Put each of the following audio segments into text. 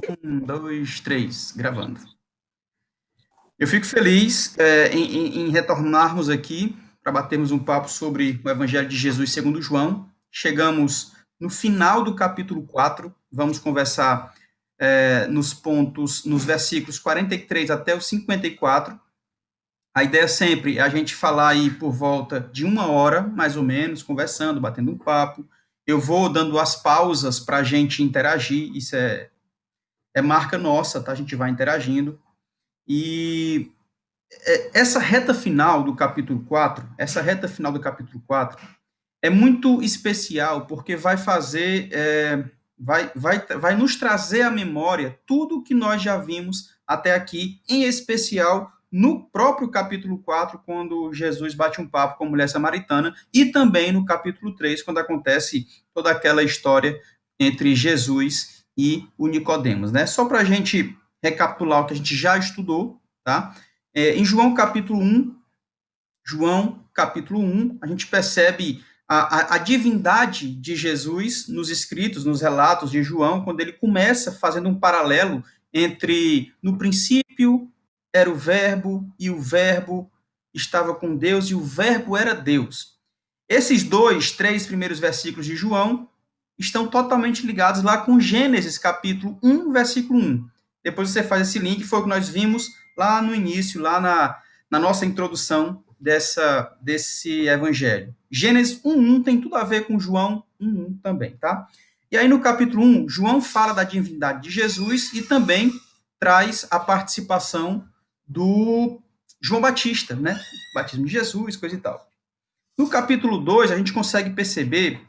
Um, dois, três, gravando. Eu fico feliz em retornarmos aqui para batermos um papo sobre o Evangelho de Jesus segundo João. Chegamos no final do capítulo 4. Vamos conversar nos versículos 43 até os 54. A ideia sempre é a gente falar aí por volta de uma hora, mais ou menos, conversando, batendo um papo. Eu vou dando as pausas para a gente interagir, isso é marca nossa, tá? A gente vai interagindo. E essa reta final do capítulo 4, é muito especial, porque vai nos trazer à memória tudo que nós já vimos até aqui, em especial no próprio capítulo 4, quando Jesus bate um papo com a mulher samaritana, e também no capítulo 3, quando acontece toda aquela história entre Jesus e o Nicodemos, né? Só para a gente recapitular o que a gente já estudou, tá? Em João capítulo 1, a gente percebe a divindade de Jesus nos escritos, nos relatos de João, quando ele começa fazendo um paralelo entre, no princípio, era o verbo, e o verbo estava com Deus, e o verbo era Deus. Esses três primeiros versículos de João estão totalmente ligados lá com Gênesis, capítulo 1, versículo 1. Depois você faz esse link, foi o que nós vimos lá no início, lá na nossa introdução desse evangelho. Gênesis 1:1 tem tudo a ver com João 1:1 também, tá? E aí no capítulo 1, João fala da divindade de Jesus e também traz a participação do João Batista, né? Batismo de Jesus, coisa e tal. No capítulo 2, a gente consegue perceber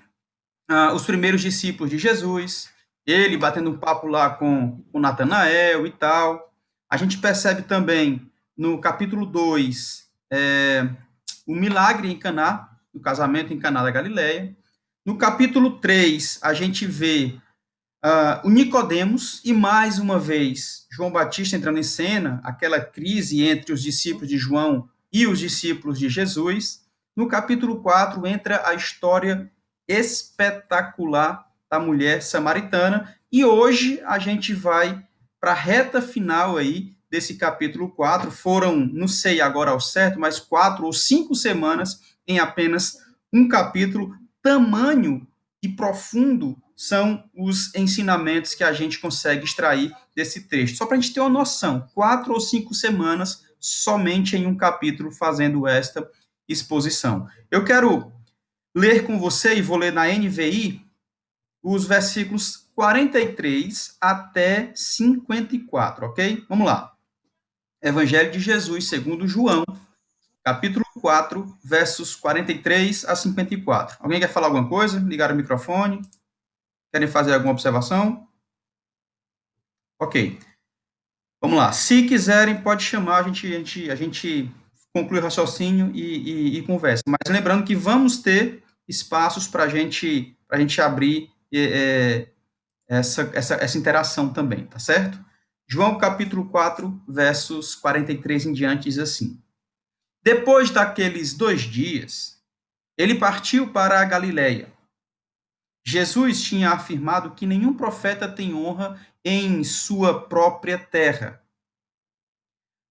os primeiros discípulos de Jesus, ele batendo um papo lá com Natanael e tal. A gente percebe também no capítulo 2 o milagre em Caná, o casamento em Caná da Galileia. No capítulo 3, a gente vê o Nicodemos e, mais uma vez, João Batista entrando em cena, aquela crise entre os discípulos de João e os discípulos de Jesus. No capítulo 4, entra a história espetacular da mulher samaritana. E hoje a gente vai para a reta final aí desse capítulo 4. Foram, não sei agora ao certo, mas 4 ou 5 semanas em apenas um capítulo. Tamanho e profundo são os ensinamentos que a gente consegue extrair desse texto. Só para a gente ter uma noção, 4 ou 5 semanas somente em um capítulo fazendo esta exposição. Eu quero ler com você, e vou ler na NVI, os versículos 43 até 54, ok? Vamos lá. Evangelho de Jesus segundo João, capítulo 4, versos 43 a 54. Alguém quer falar alguma coisa? Ligar o microfone? Querem fazer alguma observação? Ok. Vamos lá. Se quiserem, pode chamar, a gente conclui o raciocínio e conversa. Mas lembrando que vamos ter espaços para a gente abrir essa interação também, tá certo? João capítulo 4, versos 43 em diante, diz assim: Depois daqueles 2 dias, ele partiu para a Galiléia. Jesus tinha afirmado que nenhum profeta tem honra em sua própria terra.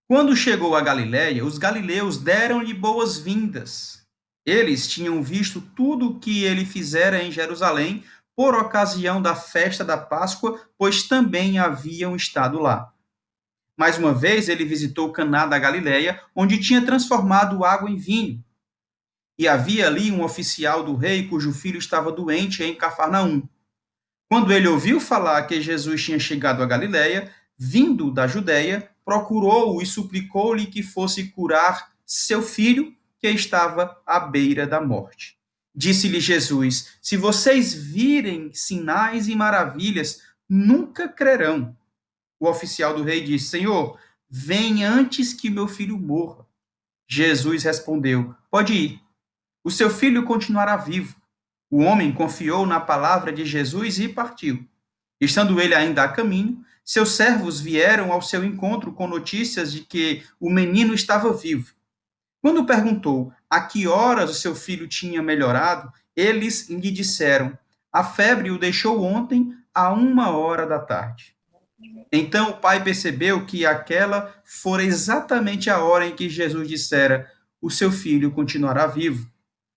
Quando chegou a Galiléia, os galileus deram-lhe boas-vindas. Eles tinham visto tudo o que ele fizera em Jerusalém por ocasião da festa da Páscoa, pois também haviam estado lá. Mais uma vez, ele visitou Caná da Galiléia, onde tinha transformado água em vinho. E havia ali um oficial do rei cujo filho estava doente em Cafarnaum. Quando ele ouviu falar que Jesus tinha chegado a Galiléia, vindo da Judéia, procurou-o e suplicou-lhe que fosse curar seu filho, que estava à beira da morte. Disse-lhe Jesus: Se vocês virem sinais e maravilhas, nunca crerão. O oficial do rei disse: Senhor, vem antes que meu filho morra. Jesus respondeu: Pode ir. O seu filho continuará vivo. O homem confiou na palavra de Jesus e partiu. Estando ele ainda a caminho, seus servos vieram ao seu encontro com notícias de que o menino estava vivo. Quando perguntou a que horas o seu filho tinha melhorado, eles lhe disseram: A febre o deixou ontem, à 1 hora da tarde. Então o pai percebeu que aquela fora exatamente a hora em que Jesus dissera: o seu filho continuará vivo.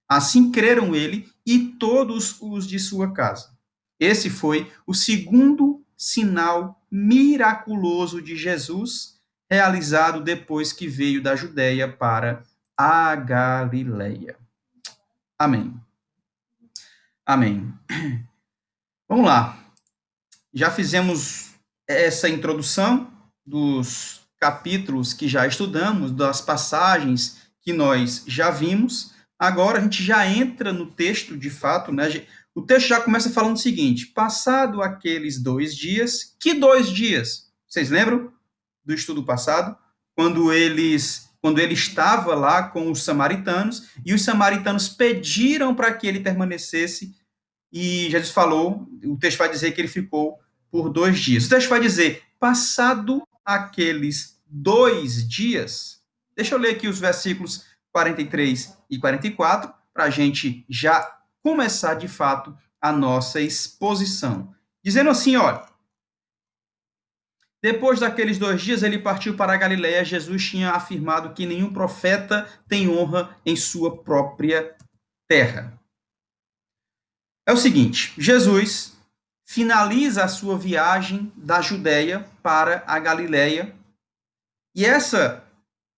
Assim creram ele e todos os de sua casa. Esse foi o segundo sinal miraculoso de Jesus, realizado depois que veio da Judéia para a Galileia. Amém. Amém. Vamos lá. Já fizemos essa introdução dos capítulos que já estudamos, das passagens que nós já vimos. Agora a gente já entra no texto, de fato, né? O texto já começa falando o seguinte: passado aqueles 2 dias, que 2 dias? Vocês lembram do estudo passado? Quando ele estava lá com os samaritanos e os samaritanos pediram para que ele permanecesse e Jesus falou, o texto vai dizer que ele ficou por 2 dias. O texto vai dizer, passado aqueles 2 dias, deixa eu ler aqui os versículos 43 e 44, para a gente já começar de fato a nossa exposição. Dizendo assim, olha, depois daqueles 2 dias, ele partiu para a Galiléia. Jesus tinha afirmado que nenhum profeta tem honra em sua própria terra. É o seguinte, Jesus finaliza a sua viagem da Judéia para a Galiléia, e essa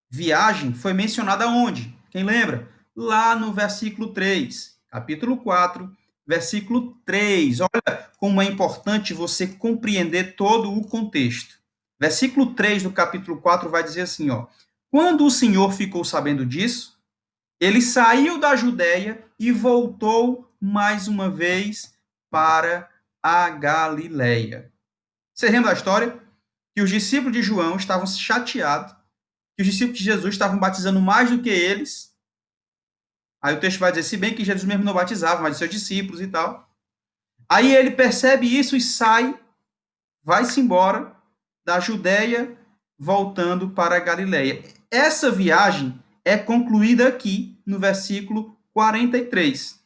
viagem foi mencionada onde? Quem lembra? Lá no versículo 3, capítulo 4, versículo 3. Olha como é importante você compreender todo o contexto. Versículo 3 do capítulo 4 vai dizer assim, ó: quando o Senhor ficou sabendo disso, ele saiu da Judéia e voltou mais uma vez para a Galileia. Você lembra da história? Que os discípulos de João estavam chateados, que os discípulos de Jesus estavam batizando mais do que eles. Aí o texto vai dizer, se bem que Jesus mesmo não batizava, mas os seus discípulos e tal. Aí ele percebe isso e sai, vai-se embora da Judéia, voltando para a Galileia. Essa viagem é concluída aqui no versículo 43.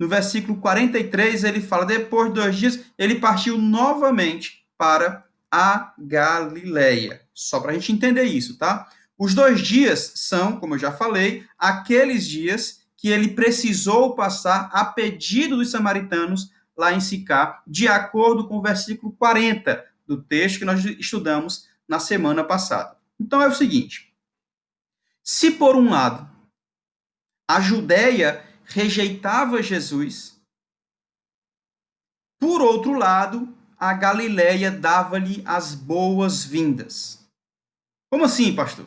No versículo 43, ele fala: depois de 2 dias, ele partiu novamente para a Galileia. Só para a gente entender isso, tá? Os 2 dias são, como eu já falei, aqueles dias que ele precisou passar a pedido dos samaritanos lá em Sicá, de acordo com o versículo 40 do texto que nós estudamos na semana passada. Então é o seguinte: se por um lado a Judéia rejeitava Jesus, por outro lado, a Galileia dava-lhe as boas-vindas. Como assim, pastor?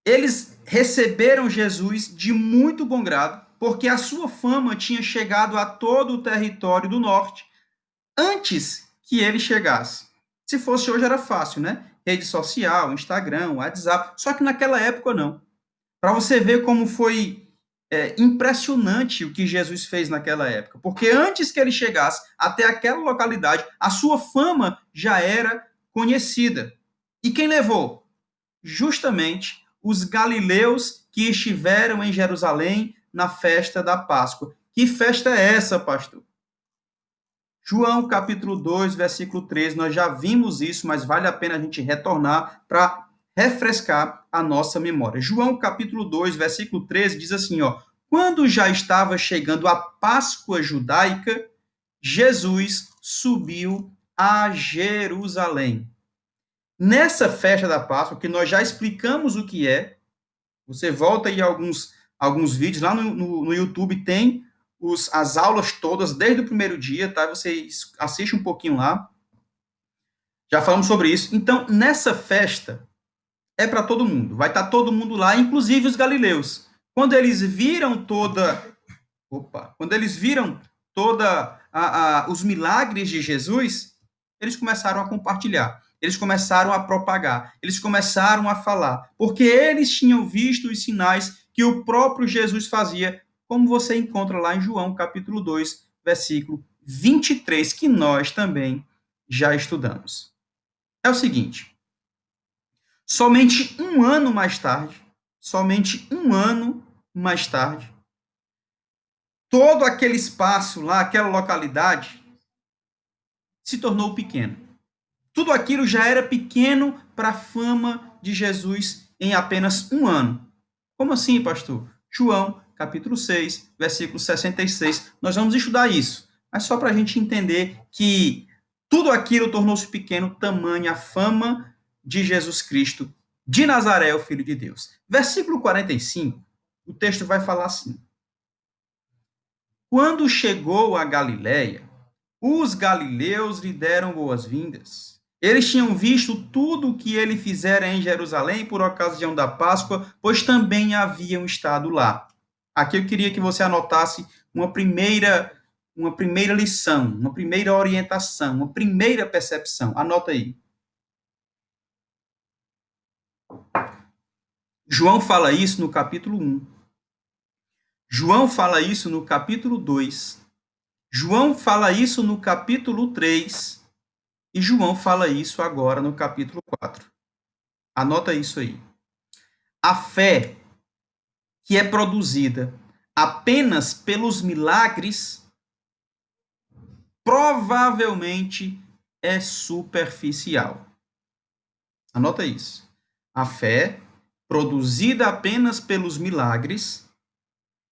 Eles receberam Jesus de muito bom grado, porque a sua fama tinha chegado a todo o território do norte antes que ele chegasse. Se fosse hoje era fácil, né? Rede social, Instagram, WhatsApp. Só que naquela época não. Para você ver como foi impressionante o que Jesus fez naquela época. Porque antes que ele chegasse até aquela localidade, a sua fama já era conhecida. E quem levou? Justamente os galileus que estiveram em Jerusalém na festa da Páscoa. Que festa é essa, pastor? João capítulo 2, versículo 13, nós já vimos isso, mas vale a pena a gente retornar para refrescar a nossa memória. João capítulo 2, versículo 13 diz assim, ó: quando já estava chegando a Páscoa judaica, Jesus subiu a Jerusalém. Nessa festa da Páscoa, que nós já explicamos o que é, você volta aí alguns vídeos, lá no YouTube tem as aulas todas, desde o primeiro dia, tá? Você assiste um pouquinho lá. Já falamos sobre isso. Então, nessa festa, é para todo mundo. Vai estar todo mundo lá, inclusive os galileus. Quando eles viram toda. Opa! Quando eles viram toda os milagres de Jesus, eles começaram a compartilhar. Eles começaram a propagar, eles começaram a falar, porque eles tinham visto os sinais que o próprio Jesus fazia, como você encontra lá em João, capítulo 2, versículo 23, que nós também já estudamos. É o seguinte, somente um ano mais tarde, todo aquele espaço lá, aquela localidade, se tornou pequeno. Tudo aquilo já era pequeno para a fama de Jesus em apenas um ano. Como assim, pastor? João, capítulo 6, versículo 66. Nós vamos estudar isso, mas só para a gente entender que tudo aquilo tornou-se pequeno, tamanha a fama de Jesus Cristo de Nazaré, o Filho de Deus. Versículo 45, o texto vai falar assim: Quando chegou a Galiléia, os galileus lhe deram boas-vindas. Eles tinham visto tudo o que ele fizera em Jerusalém por ocasião da Páscoa, pois também haviam estado lá. Aqui eu queria que você anotasse uma primeira lição, uma primeira orientação, uma primeira percepção. Anota aí. João fala isso no capítulo 1. João fala isso no capítulo 2. João fala isso no capítulo 3. E João fala isso agora no capítulo 4. Anota isso aí. A fé que é produzida apenas pelos milagres provavelmente é superficial. Anota isso. A fé produzida apenas pelos milagres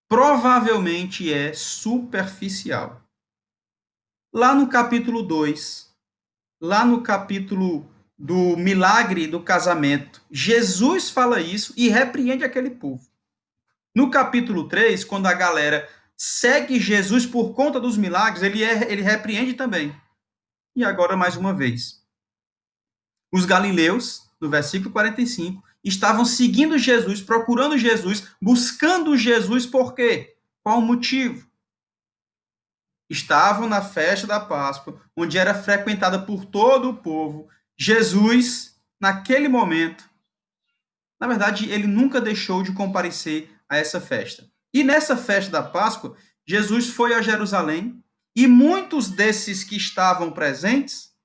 provavelmente é superficial. Lá no capítulo 2, lá no capítulo do milagre do casamento, Jesus fala isso e repreende aquele povo. No capítulo 3, quando a galera segue Jesus por conta dos milagres, ele repreende também. E agora, mais uma vez, os galileus, no versículo 45, estavam seguindo Jesus, procurando Jesus, buscando Jesus, por quê? Qual o motivo? Estavam na festa da Páscoa, onde era frequentada por todo o povo. Jesus, naquele momento, na verdade, ele nunca deixou de comparecer a essa festa. E nessa festa da Páscoa, Jesus foi a Jerusalém e muitos desses que estavam presentes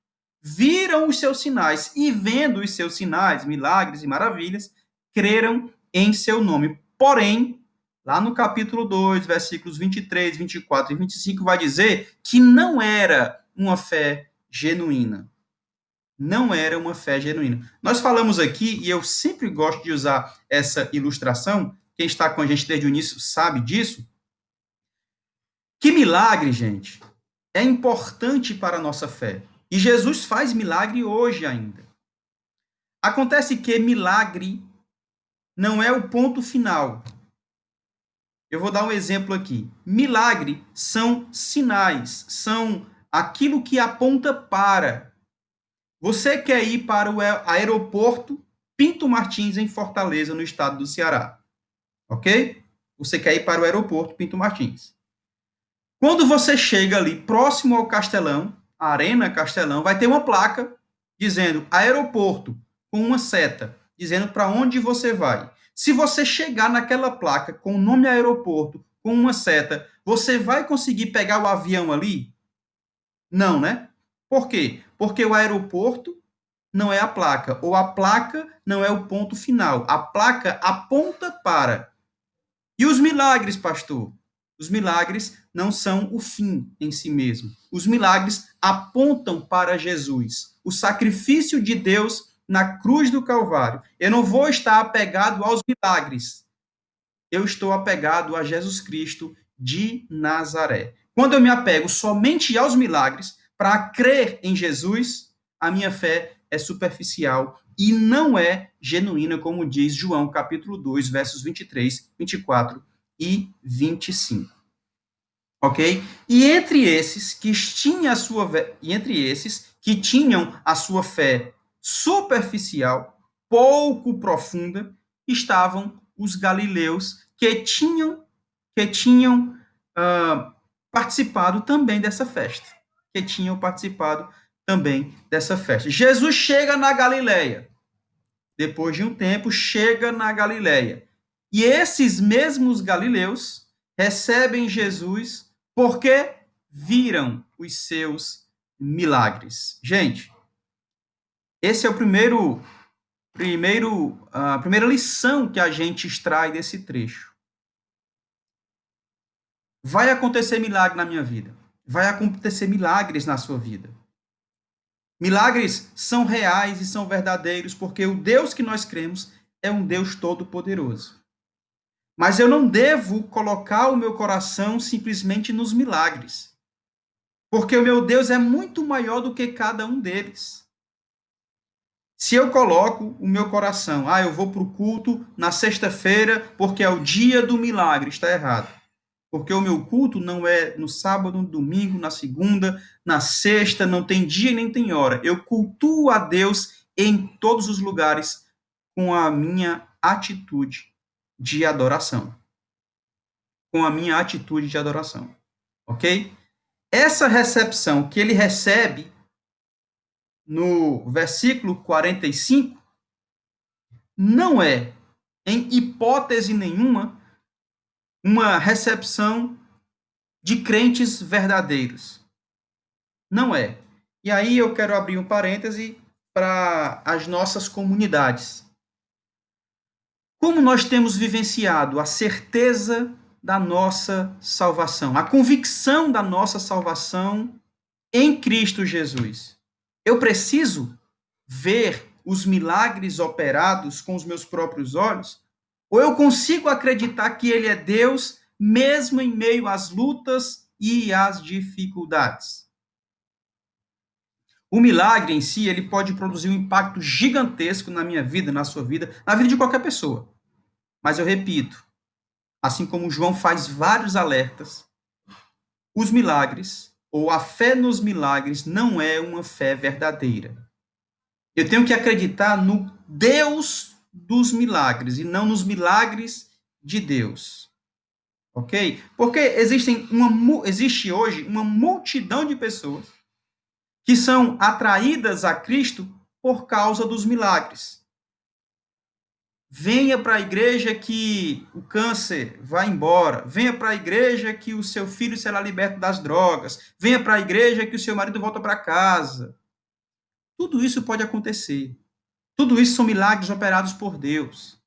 viram os seus sinais e, vendo os seus sinais, milagres e maravilhas, creram em seu nome. Porém, lá no capítulo 2, versículos 23, 24 e 25, vai dizer que não era uma fé genuína. Não era uma fé genuína. Nós falamos aqui, e eu sempre gosto de usar essa ilustração, quem está com a gente desde o início sabe disso, que milagre, gente, é importante para a nossa fé. E Jesus faz milagre hoje ainda. Acontece que milagre não é o ponto final. Eu vou dar um exemplo aqui. Milagre são sinais, são aquilo que aponta para. Você quer ir para o aeroporto Pinto Martins, em Fortaleza, no estado do Ceará. Ok? Você quer ir para o aeroporto Pinto Martins. Quando você chega ali próximo ao Castelão, a Arena Castelão, vai ter uma placa dizendo aeroporto, com uma seta, dizendo para onde você vai. Se você chegar naquela placa com o nome aeroporto, com uma seta, você vai conseguir pegar o avião ali? Não, né? Por quê? Porque o aeroporto não é a placa, ou a placa não é o ponto final. A placa aponta para. E os milagres, pastor? Os milagres não são o fim em si mesmo. Os milagres apontam para Jesus, o sacrifício de Deus na cruz do Calvário. Eu não vou estar apegado aos milagres. Eu estou apegado a Jesus Cristo de Nazaré. Quando eu me apego somente aos milagres para crer em Jesus, a minha fé é superficial e não é genuína, como diz João capítulo 2, versos 23, 24 e 25. Ok? E entre esses que tinham a sua e entre esses que tinham a sua fé superficial, pouco profunda, estavam os galileus que tinham participado também dessa festa, que tinham participado também dessa festa. Jesus chega na Galileia. Depois de um tempo, chega na Galileia. E esses mesmos galileus recebem Jesus porque viram os seus milagres. Gente, esse é a primeira lição que a gente extrai desse trecho. Vai acontecer milagre na minha vida. Vai acontecer milagres na sua vida. Milagres são reais e são verdadeiros, porque o Deus que nós cremos é um Deus todo-poderoso. Mas eu não devo colocar o meu coração simplesmente nos milagres, porque o meu Deus é muito maior do que cada um deles. Se eu coloco o meu coração, eu vou para o culto na sexta-feira porque é o dia do milagre, está errado. Porque o meu culto não é no sábado, no domingo, na segunda, na sexta, não tem dia nem tem hora. Eu cultuo a Deus em todos os lugares com a minha atitude de adoração. Com a minha atitude de adoração. Ok? Essa recepção que ele recebe no versículo 45 não é, em hipótese nenhuma, uma recepção de crentes verdadeiros. Não é. E aí eu quero abrir um parêntese para as nossas comunidades. Como nós temos vivenciado a certeza da nossa salvação, a convicção da nossa salvação em Cristo Jesus? Eu preciso ver os milagres operados com os meus próprios olhos? Ou eu consigo acreditar que Ele é Deus, mesmo em meio às lutas e às dificuldades? O milagre em si, ele pode produzir um impacto gigantesco na minha vida, na sua vida, na vida de qualquer pessoa. Mas eu repito, assim como João faz vários alertas, os milagres, ou a fé nos milagres, não é uma fé verdadeira. Eu tenho que acreditar no Deus dos milagres e não nos milagres de Deus. Ok? Porque existe hoje uma multidão de pessoas que são atraídas a Cristo por causa dos milagres. Venha para a igreja que o câncer vai embora. Venha para a igreja que o seu filho será liberto das drogas. Venha para a igreja que o seu marido volta para casa. Tudo isso pode acontecer. Tudo isso são milagres operados por Deus.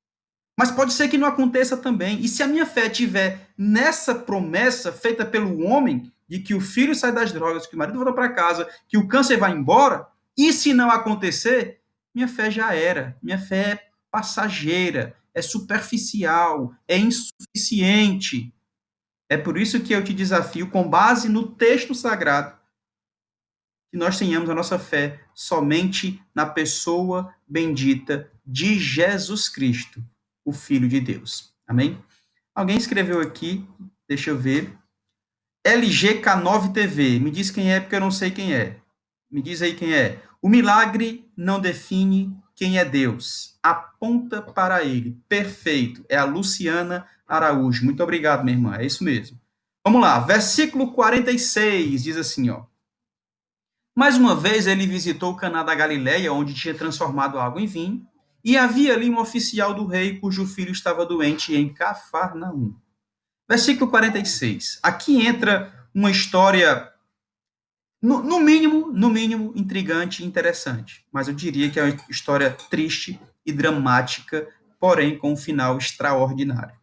Mas pode ser que não aconteça também. E se a minha fé estiver nessa promessa feita pelo homem, de que o filho sai das drogas, que o marido volta para casa, que o câncer vai embora, e se não acontecer, minha fé já era. Minha fé é passageira, é superficial, é insuficiente. É por isso que eu te desafio, com base no texto sagrado, que nós tenhamos a nossa fé somente na pessoa bendita de Jesus Cristo, o Filho de Deus. Amém? Alguém escreveu aqui, deixa eu ver. LGK9 TV, me diz quem é, porque eu não sei quem é. Me diz aí quem é. O milagre não define quem é Deus, aponta para ele. Perfeito. É a Luciana Araújo. Muito obrigado, minha irmã. É isso mesmo. Vamos lá, versículo 46 diz assim, ó. Mais uma vez ele visitou Caná da Galileia, onde tinha transformado água em vinho, e havia ali um oficial do rei cujo filho estava doente em Cafarnaum. Versículo 46. Aqui entra uma história, no mínimo, intrigante e interessante. Mas eu diria que é uma história triste e dramática, porém com um final extraordinário.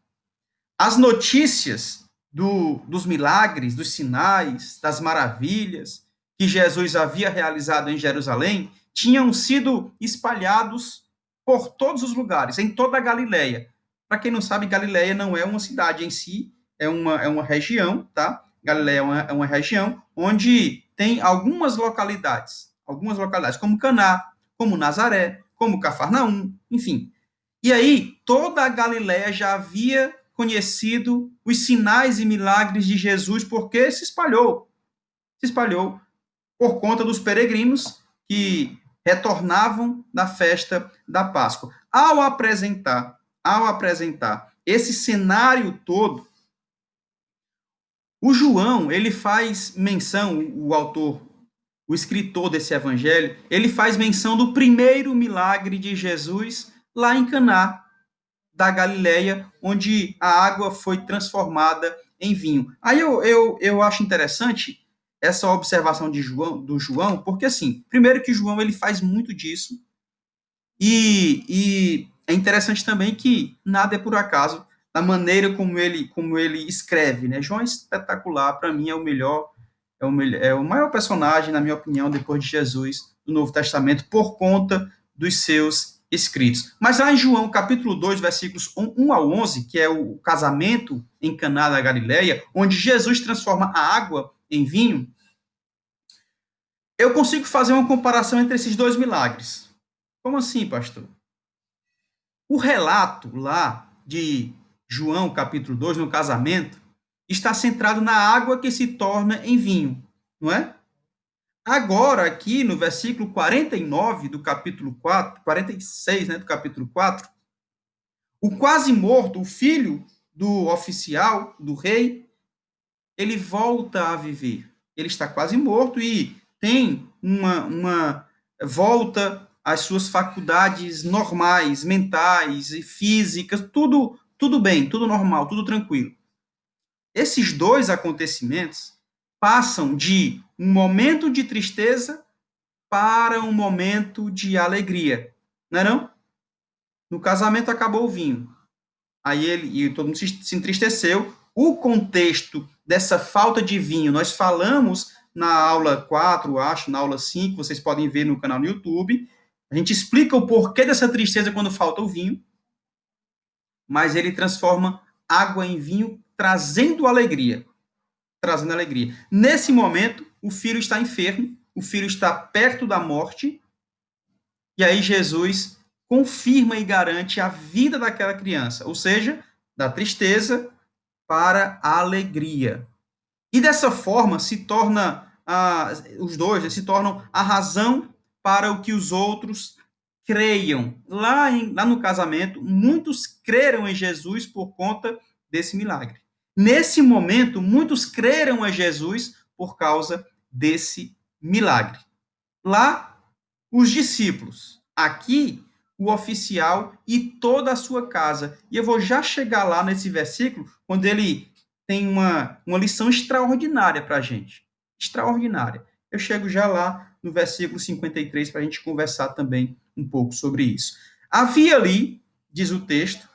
As notícias dos milagres, dos sinais, das maravilhas que Jesus havia realizado em Jerusalém tinham sido espalhados por todos os lugares, em toda a Galileia. Para quem não sabe, Galileia não é uma cidade em si, é uma região, tá? Galileia é uma região onde tem algumas localidades, como Caná, como Nazaré, como Cafarnaum, enfim. E aí, toda a Galileia já havia conhecido os sinais e milagres de Jesus, porque se espalhou por conta dos peregrinos que retornavam da festa da Páscoa. Ao apresentar esse cenário todo, o João, ele faz menção, o autor, o escritor desse evangelho, ele faz menção do primeiro milagre de Jesus lá em Caná da Galileia, onde a água foi transformada em vinho. Aí eu acho interessante essa observação do João, porque assim, primeiro que João ele faz muito disso, e é interessante também que nada é por acaso, da maneira como ele escreve, né? João é espetacular, para mim é é o maior personagem, na minha opinião, depois de Jesus, do Novo Testamento, por conta dos seus escritos. Mas lá em João, capítulo 2, versículos 1 ao 11, que é o casamento em Caná da Galileia, onde Jesus transforma a água em vinho, eu consigo fazer uma comparação entre esses dois milagres. Como assim, pastor? O relato lá de João, capítulo 2, no casamento, está centrado na água que se torna em vinho, não é? Agora, aqui no versículo 49 do capítulo 4, 46, né, do capítulo 4, o quase morto, o filho do oficial, do rei, ele volta a viver. Ele está quase morto e tem uma volta às suas faculdades normais, mentais e físicas, tudo bem, tudo normal, tudo tranquilo. Esses dois acontecimentos passam de um momento de tristeza para um momento de alegria, não é não? No casamento acabou o vinho. Aí ele e todo mundo se entristeceu. O contexto dessa falta de vinho, nós falamos na aula 4, acho, na aula 5, vocês podem ver no canal no YouTube. A gente explica o porquê dessa tristeza quando falta o vinho, mas ele transforma água em vinho, trazendo alegria. Trazendo alegria. Nesse momento, o filho está enfermo, o filho está perto da morte, e aí Jesus confirma e garante a vida daquela criança, ou seja, da tristeza para a alegria. E dessa forma se torna os dois, né, se tornam a razão para o que os outros creiam. Lá no casamento, muitos creram em Jesus por conta desse milagre. Nesse momento, muitos creram em Jesus por causa desse milagre. Lá, os discípulos. Aqui, o oficial e toda a sua casa. E eu vou já chegar lá nesse versículo, quando ele tem uma lição extraordinária para a gente. Extraordinária. Eu chego já lá no versículo 53 para a gente conversar também um pouco sobre isso. Havia ali, diz o texto,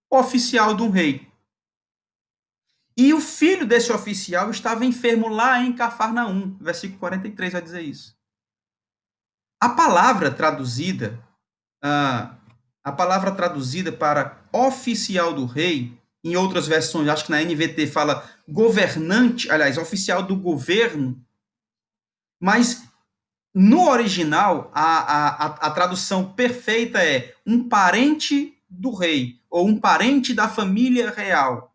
o oficial de um rei. E o filho desse oficial estava enfermo lá em Cafarnaum. Versículo 43 vai dizer isso. A palavra traduzida, a, a palavra traduzida para oficial do rei, em outras versões, acho que na NVT fala governante, aliás, oficial do governo, mas no original, a tradução perfeita é um parente do rei, ou um parente da família real.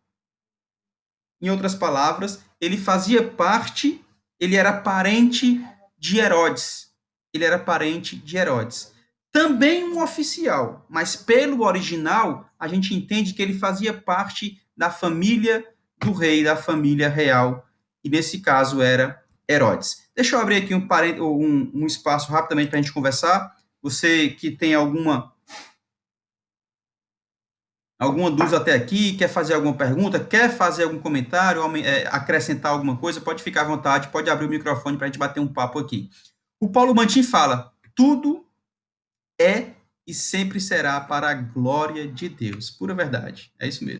Em outras palavras, ele fazia parte, ele era parente de Herodes. Ele era parente de Herodes. Também um oficial, mas pelo original, a gente entende que ele fazia parte da família do rei, da família real, e nesse caso era Herodes. Deixa eu abrir aqui um espaço rapidamente para a gente conversar. Você que tem alguma dúvida até aqui, quer fazer alguma pergunta, quer fazer algum comentário, acrescentar alguma coisa, pode ficar à vontade, pode abrir o microfone para a gente bater um papo aqui. O Paulo Mantin fala, tudo é e sempre será para a glória de Deus. Pura verdade, é isso mesmo.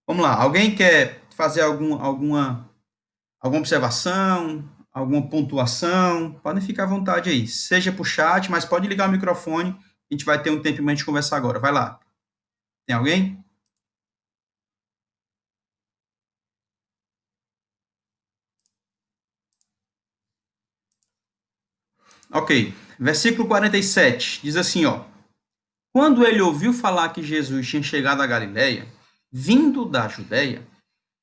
Vamos lá, alguém quer fazer alguma observação, alguma pontuação? Podem ficar à vontade aí, seja por chat, mas pode ligar o microfone, a gente vai ter um tempo para a gente conversar agora, vai lá. Tem alguém? Ok, versículo 47, diz assim, ó. Quando ele ouviu falar que Jesus tinha chegado a Galiléia, vindo da Judéia,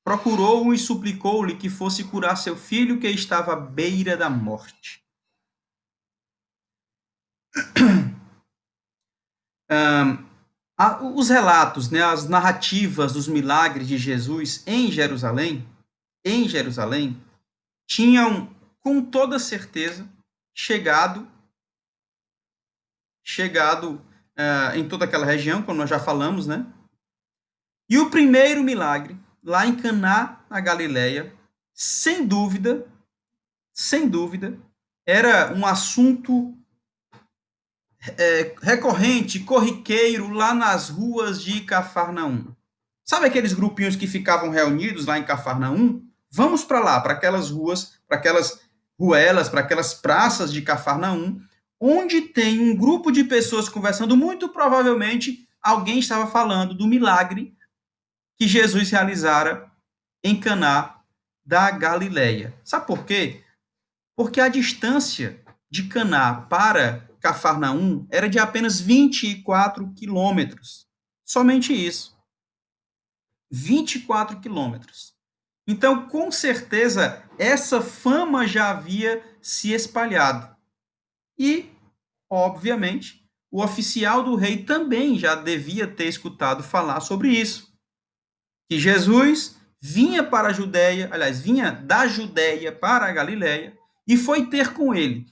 procurou-o e suplicou-lhe que fosse curar seu filho que estava à beira da morte. Os relatos, né, as narrativas dos milagres de Jesus em Jerusalém, tinham com toda certeza chegado em toda aquela região, como nós já falamos, né? E o primeiro milagre, lá em Caná, na Galileia, sem dúvida, era um assunto recorrente, corriqueiro, lá nas ruas de Cafarnaum. Sabe aqueles grupinhos que ficavam reunidos lá em Cafarnaum? Vamos para lá, para aquelas ruas, para aquelas ruelas, para aquelas praças de Cafarnaum, onde tem um grupo de pessoas conversando. Muito provavelmente alguém estava falando do milagre que Jesus realizara em Caná da Galileia. Sabe por quê? Porque a distância de Caná para Cafarnaum era de apenas 24 quilômetros. Somente isso. 24 quilômetros. Então, com certeza, essa fama já havia se espalhado. E, obviamente, o oficial do rei também já devia ter escutado falar sobre isso. Que Jesus vinha para a Judéia, aliás, vinha da Judéia para a Galiléia e foi ter com ele.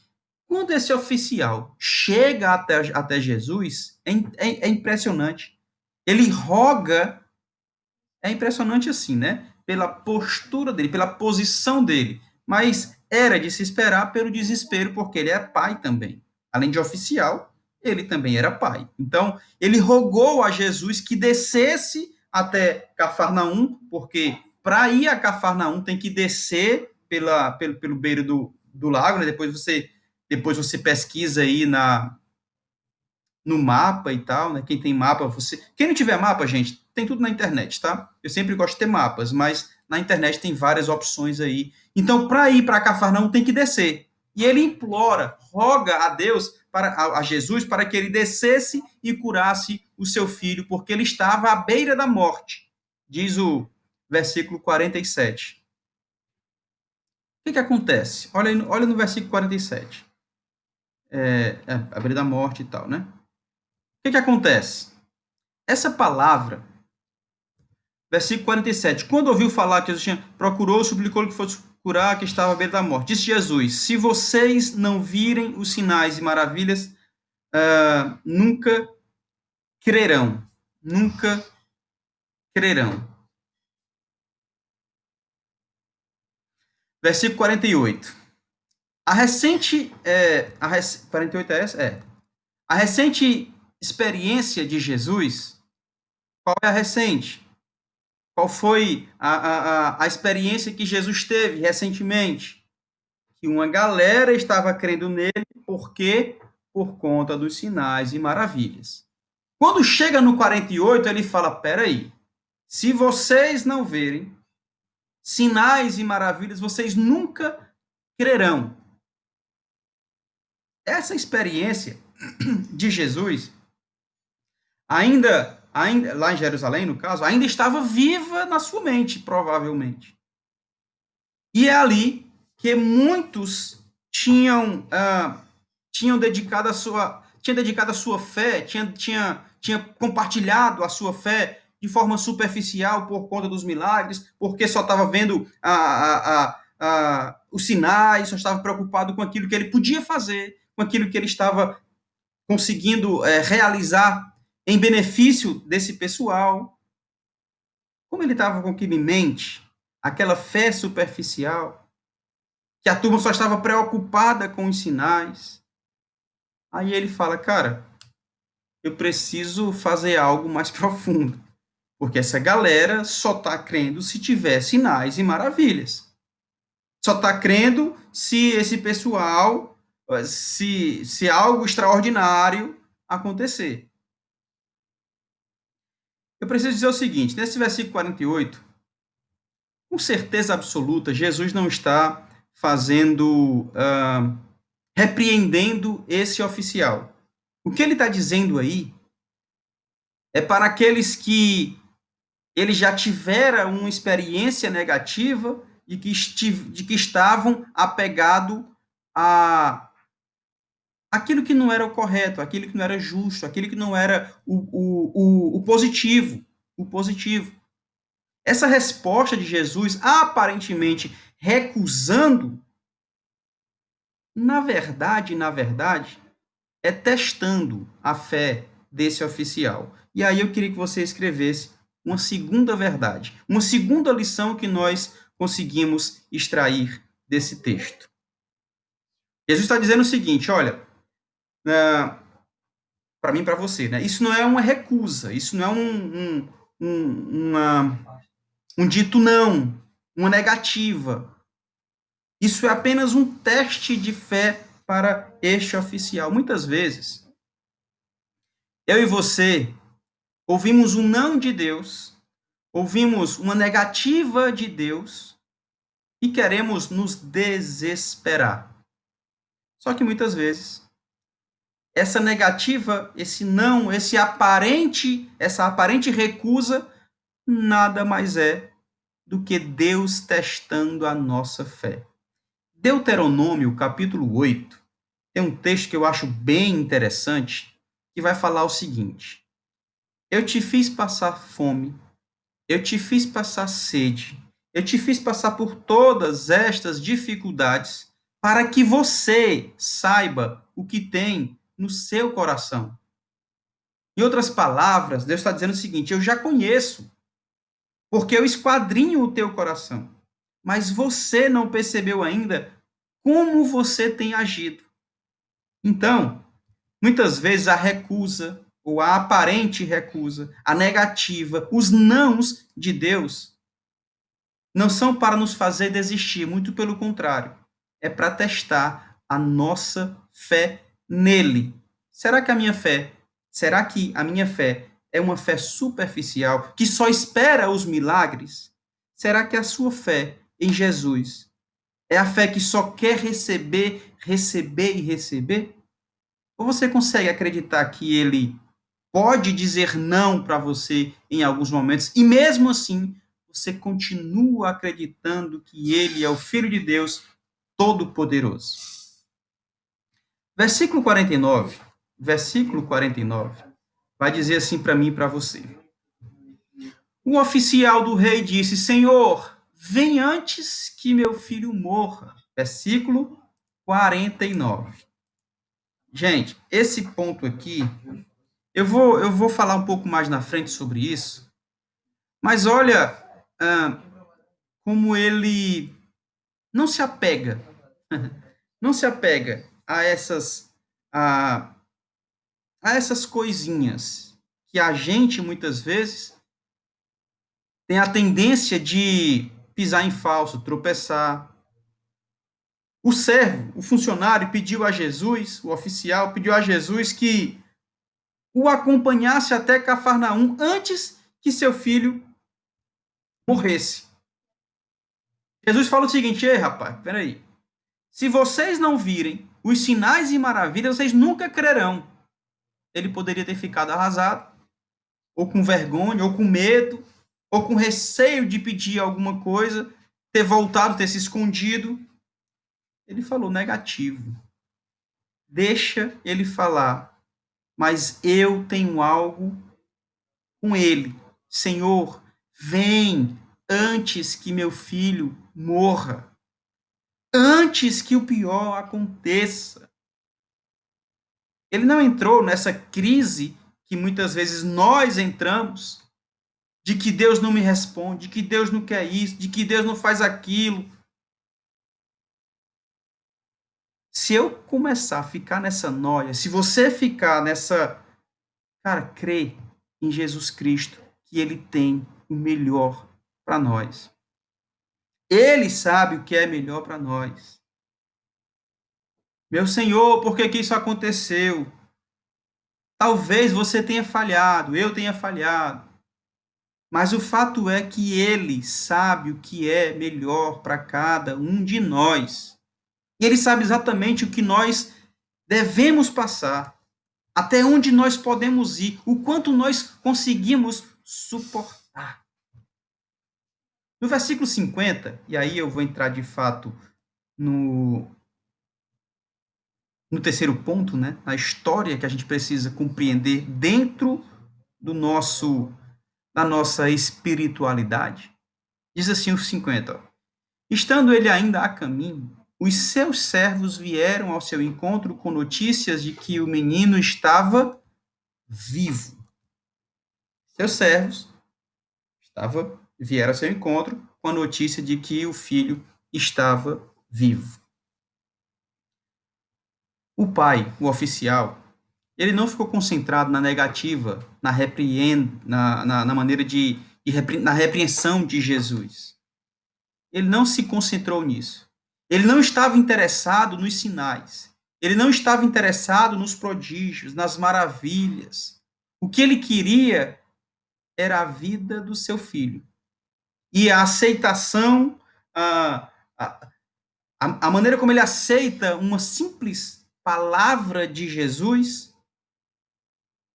Quando esse oficial chega até Jesus, é impressionante. Ele roga, é impressionante assim, né? Pela postura dele, pela posição dele. Mas era de se esperar pelo desespero, porque ele é pai também. Além de oficial, ele também era pai. Então, ele rogou a Jesus que descesse até Cafarnaum, porque para ir a Cafarnaum tem que descer pelo beiro do lago, né? Depois você pesquisa aí no mapa e tal, né? Quem tem mapa, Quem não tiver mapa, gente, tem tudo na internet, tá? Eu sempre gosto de ter mapas, mas na internet tem várias opções aí. Então, para ir para Cafarnaum, tem que descer. E ele implora, roga a Deus, a Jesus, para que ele descesse e curasse o seu filho, porque ele estava à beira da morte. Diz o versículo 47. O que acontece? Olha no versículo 47. À beira da morte e tal, né? O que acontece? Essa palavra, versículo 47, quando ouviu falar que Jesus tinha procurou, suplicou que fosse curar, que estava à beira da morte. Disse Jesus, se vocês não virem os sinais e maravilhas, nunca crerão. Nunca crerão. Versículo 48. A recente, 48 é essa? A recente experiência de Jesus, qual é a recente? Qual foi a experiência que Jesus teve recentemente? Que uma galera estava crendo nele, porque por conta dos sinais e maravilhas. Quando chega no 48, ele fala: peraí, se vocês não verem sinais e maravilhas, vocês nunca crerão. Essa experiência de Jesus, ainda lá em Jerusalém, no caso, ainda estava viva na sua mente, provavelmente. E é ali que muitos tinham dedicado a sua fé, tinha compartilhado a sua fé de forma superficial por conta dos milagres, porque só estava vendo os sinais, só estava preocupado com aquilo que ele podia fazer, com aquilo que ele estava conseguindo realizar em benefício desse pessoal. Como ele estava com aquilo em mente, aquela fé superficial, que a turma só estava preocupada com os sinais. Aí ele fala, cara, eu preciso fazer algo mais profundo, porque essa galera só está crendo se tiver sinais e maravilhas. Só está crendo se esse pessoal, se algo extraordinário acontecer. Eu preciso dizer o seguinte, nesse versículo 48, com certeza absoluta, Jesus não está repreendendo esse oficial. O que ele está dizendo aí é para aqueles que eles já tiveram uma experiência negativa de que estavam apegados a aquilo que não era o correto, aquilo que não era justo, aquilo que não era o positivo. O positivo. Essa resposta de Jesus, aparentemente recusando, na verdade, é testando a fé desse oficial. E aí eu queria que você escrevesse uma segunda verdade, uma segunda lição que nós conseguimos extrair desse texto. Jesus está dizendo o seguinte, olha, para mim e para você, né? Isso não é uma recusa, isso não é um dito não. uma negativa. Isso é apenas um teste de fé para este oficial. Muitas vezes, eu e você ouvimos um não de Deus, ouvimos uma negativa de Deus e queremos nos desesperar. Só que muitas vezes, essa negativa, esse não, essa aparente recusa, nada mais é do que Deus testando a nossa fé. Deuteronômio, capítulo 8, tem um texto que eu acho bem interessante, que vai falar o seguinte: Eu te fiz passar fome, eu te fiz passar sede, eu te fiz passar por todas estas dificuldades para que você saiba o que tem no seu coração. Em outras palavras, Deus está dizendo o seguinte: eu já conheço, porque eu esquadrinho o teu coração, mas você não percebeu ainda como você tem agido. Então, muitas vezes a recusa, ou a aparente recusa, a negativa, os nãos de Deus, não são para nos fazer desistir, muito pelo contrário. É para testar a nossa fé nele. Será que a minha fé é uma fé superficial, que só espera os milagres? Será que a sua fé em Jesus é a fé que só quer receber, receber e receber? Ou você consegue acreditar que ele pode dizer não para você em alguns momentos e mesmo assim você continua acreditando que ele é o Filho de Deus Todo-Poderoso? Versículo 49, vai dizer assim para mim e para você. O oficial do rei disse: Senhor, vem antes que meu filho morra. Versículo 49. Gente, esse ponto aqui, eu vou falar um pouco mais na frente sobre isso, mas olha como ele não se apega, não se apega a, a essas coisinhas que a gente muitas vezes tem a tendência de pisar em falso, tropeçar. O servo, o funcionário pediu a Jesus, o oficial pediu a Jesus que o acompanhasse até Cafarnaum antes que seu filho morresse. Jesus fala o seguinte: ei, rapaz, peraí. Se vocês não virem os sinais e maravilhas, vocês nunca crerão. Ele poderia ter ficado arrasado, ou com vergonha, ou com medo, ou com receio de pedir alguma coisa, ter voltado, ter se escondido. Ele falou negativo. Deixa ele falar, mas eu tenho algo com ele. Senhor, vem antes que meu filho morra, antes que o pior aconteça. Ele não entrou nessa crise que muitas vezes nós entramos, de que Deus não me responde, de que Deus não quer isso, de que Deus não faz aquilo. Se eu começar a ficar nessa noia, se você ficar nessa, cara, crê em Jesus Cristo, que ele tem o melhor para nós. Ele sabe o que é melhor para nós. Meu Senhor, por que que isso aconteceu? Talvez você tenha falhado, eu tenha falhado. Mas o fato é que ele sabe o que é melhor para cada um de nós. E ele sabe exatamente o que nós devemos passar, até onde nós podemos ir, o quanto nós conseguimos suportar. No versículo 50, e aí eu vou entrar de fato no, no terceiro ponto, né, na história que a gente precisa compreender dentro do nosso da nossa espiritualidade. Diz assim o 50, ó. Estando ele ainda a caminho, os seus servos vieram ao seu encontro com notícias de que o menino estava vivo. Seus servos vieram ao seu encontro com a notícia de que o filho estava vivo. O pai, o oficial, ele não ficou concentrado na negativa, na maneira na repreensão de Jesus. ele não se concentrou nisso. Ele não estava interessado nos sinais. Ele não estava interessado nos prodígios, nas maravilhas. O que ele queria era a vida do seu filho. E a aceitação, a, a, a maneira como ele aceita uma simples palavra de Jesus,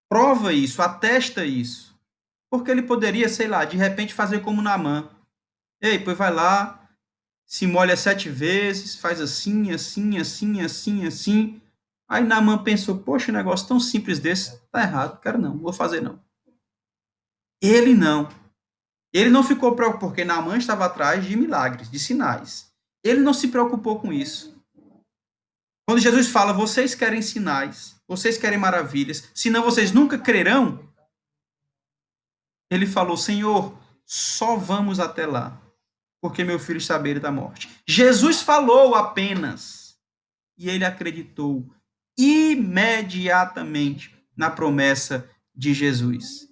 prova isso, atesta isso. Porque ele poderia, sei lá, de repente fazer como Naamã. Ei, pois vai lá, se molha 7 vezes, faz assim, assim, assim, assim, assim. Aí Naamã pensou, poxa, um negócio tão simples desse, tá errado, quero não, vou fazer não. Ele não. Ele não ficou preocupado, porque Naamã estava atrás de milagres, de sinais. Ele não se preocupou com isso. Quando Jesus fala, vocês querem sinais, vocês querem maravilhas, senão vocês nunca crerão, ele falou, Senhor, só vamos até lá, porque meu filho está à beira da morte. Jesus falou apenas, e ele acreditou imediatamente na promessa de Jesus.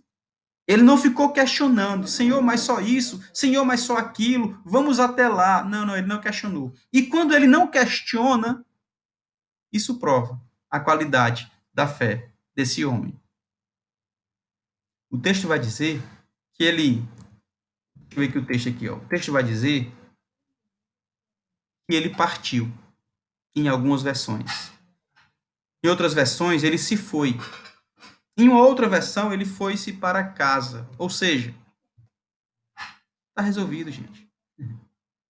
Ele não ficou questionando, Senhor, mas só isso, Senhor, mas só aquilo, vamos até lá. Não, não, ele não questionou. E quando ele não questiona, isso prova a qualidade da fé desse homem. O texto vai dizer que ele. Deixa eu ver aqui o texto aqui, ó. O texto vai dizer que ele partiu, em algumas versões. Em outras versões, ele se foi. Em uma outra versão, ele foi-se para casa. Ou seja, está resolvido, gente.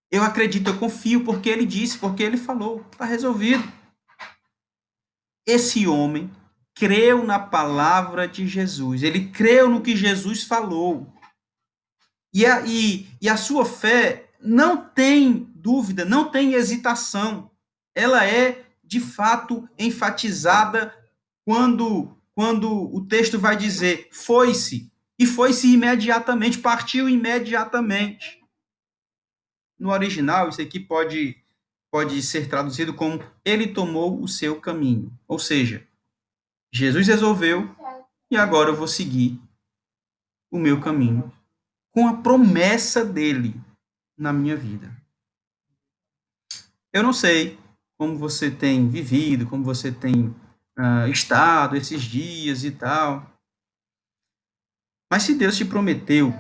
Eu acredito, eu confio, porque ele disse, porque ele falou. Está resolvido. Esse homem creu na palavra de Jesus. Ele creu no que Jesus falou. E a sua fé não tem dúvida, não tem hesitação. Ela é, de fato, enfatizada quando o texto vai dizer foi-se. E foi-se imediatamente, partiu imediatamente. No original, isso aqui pode ser traduzido como ele tomou o seu caminho. Ou seja, Jesus resolveu e agora eu vou seguir o meu caminho com a promessa dele na minha vida. Eu não sei como você tem vivido, como você tem estado esses dias e tal, mas se Deus te prometeu,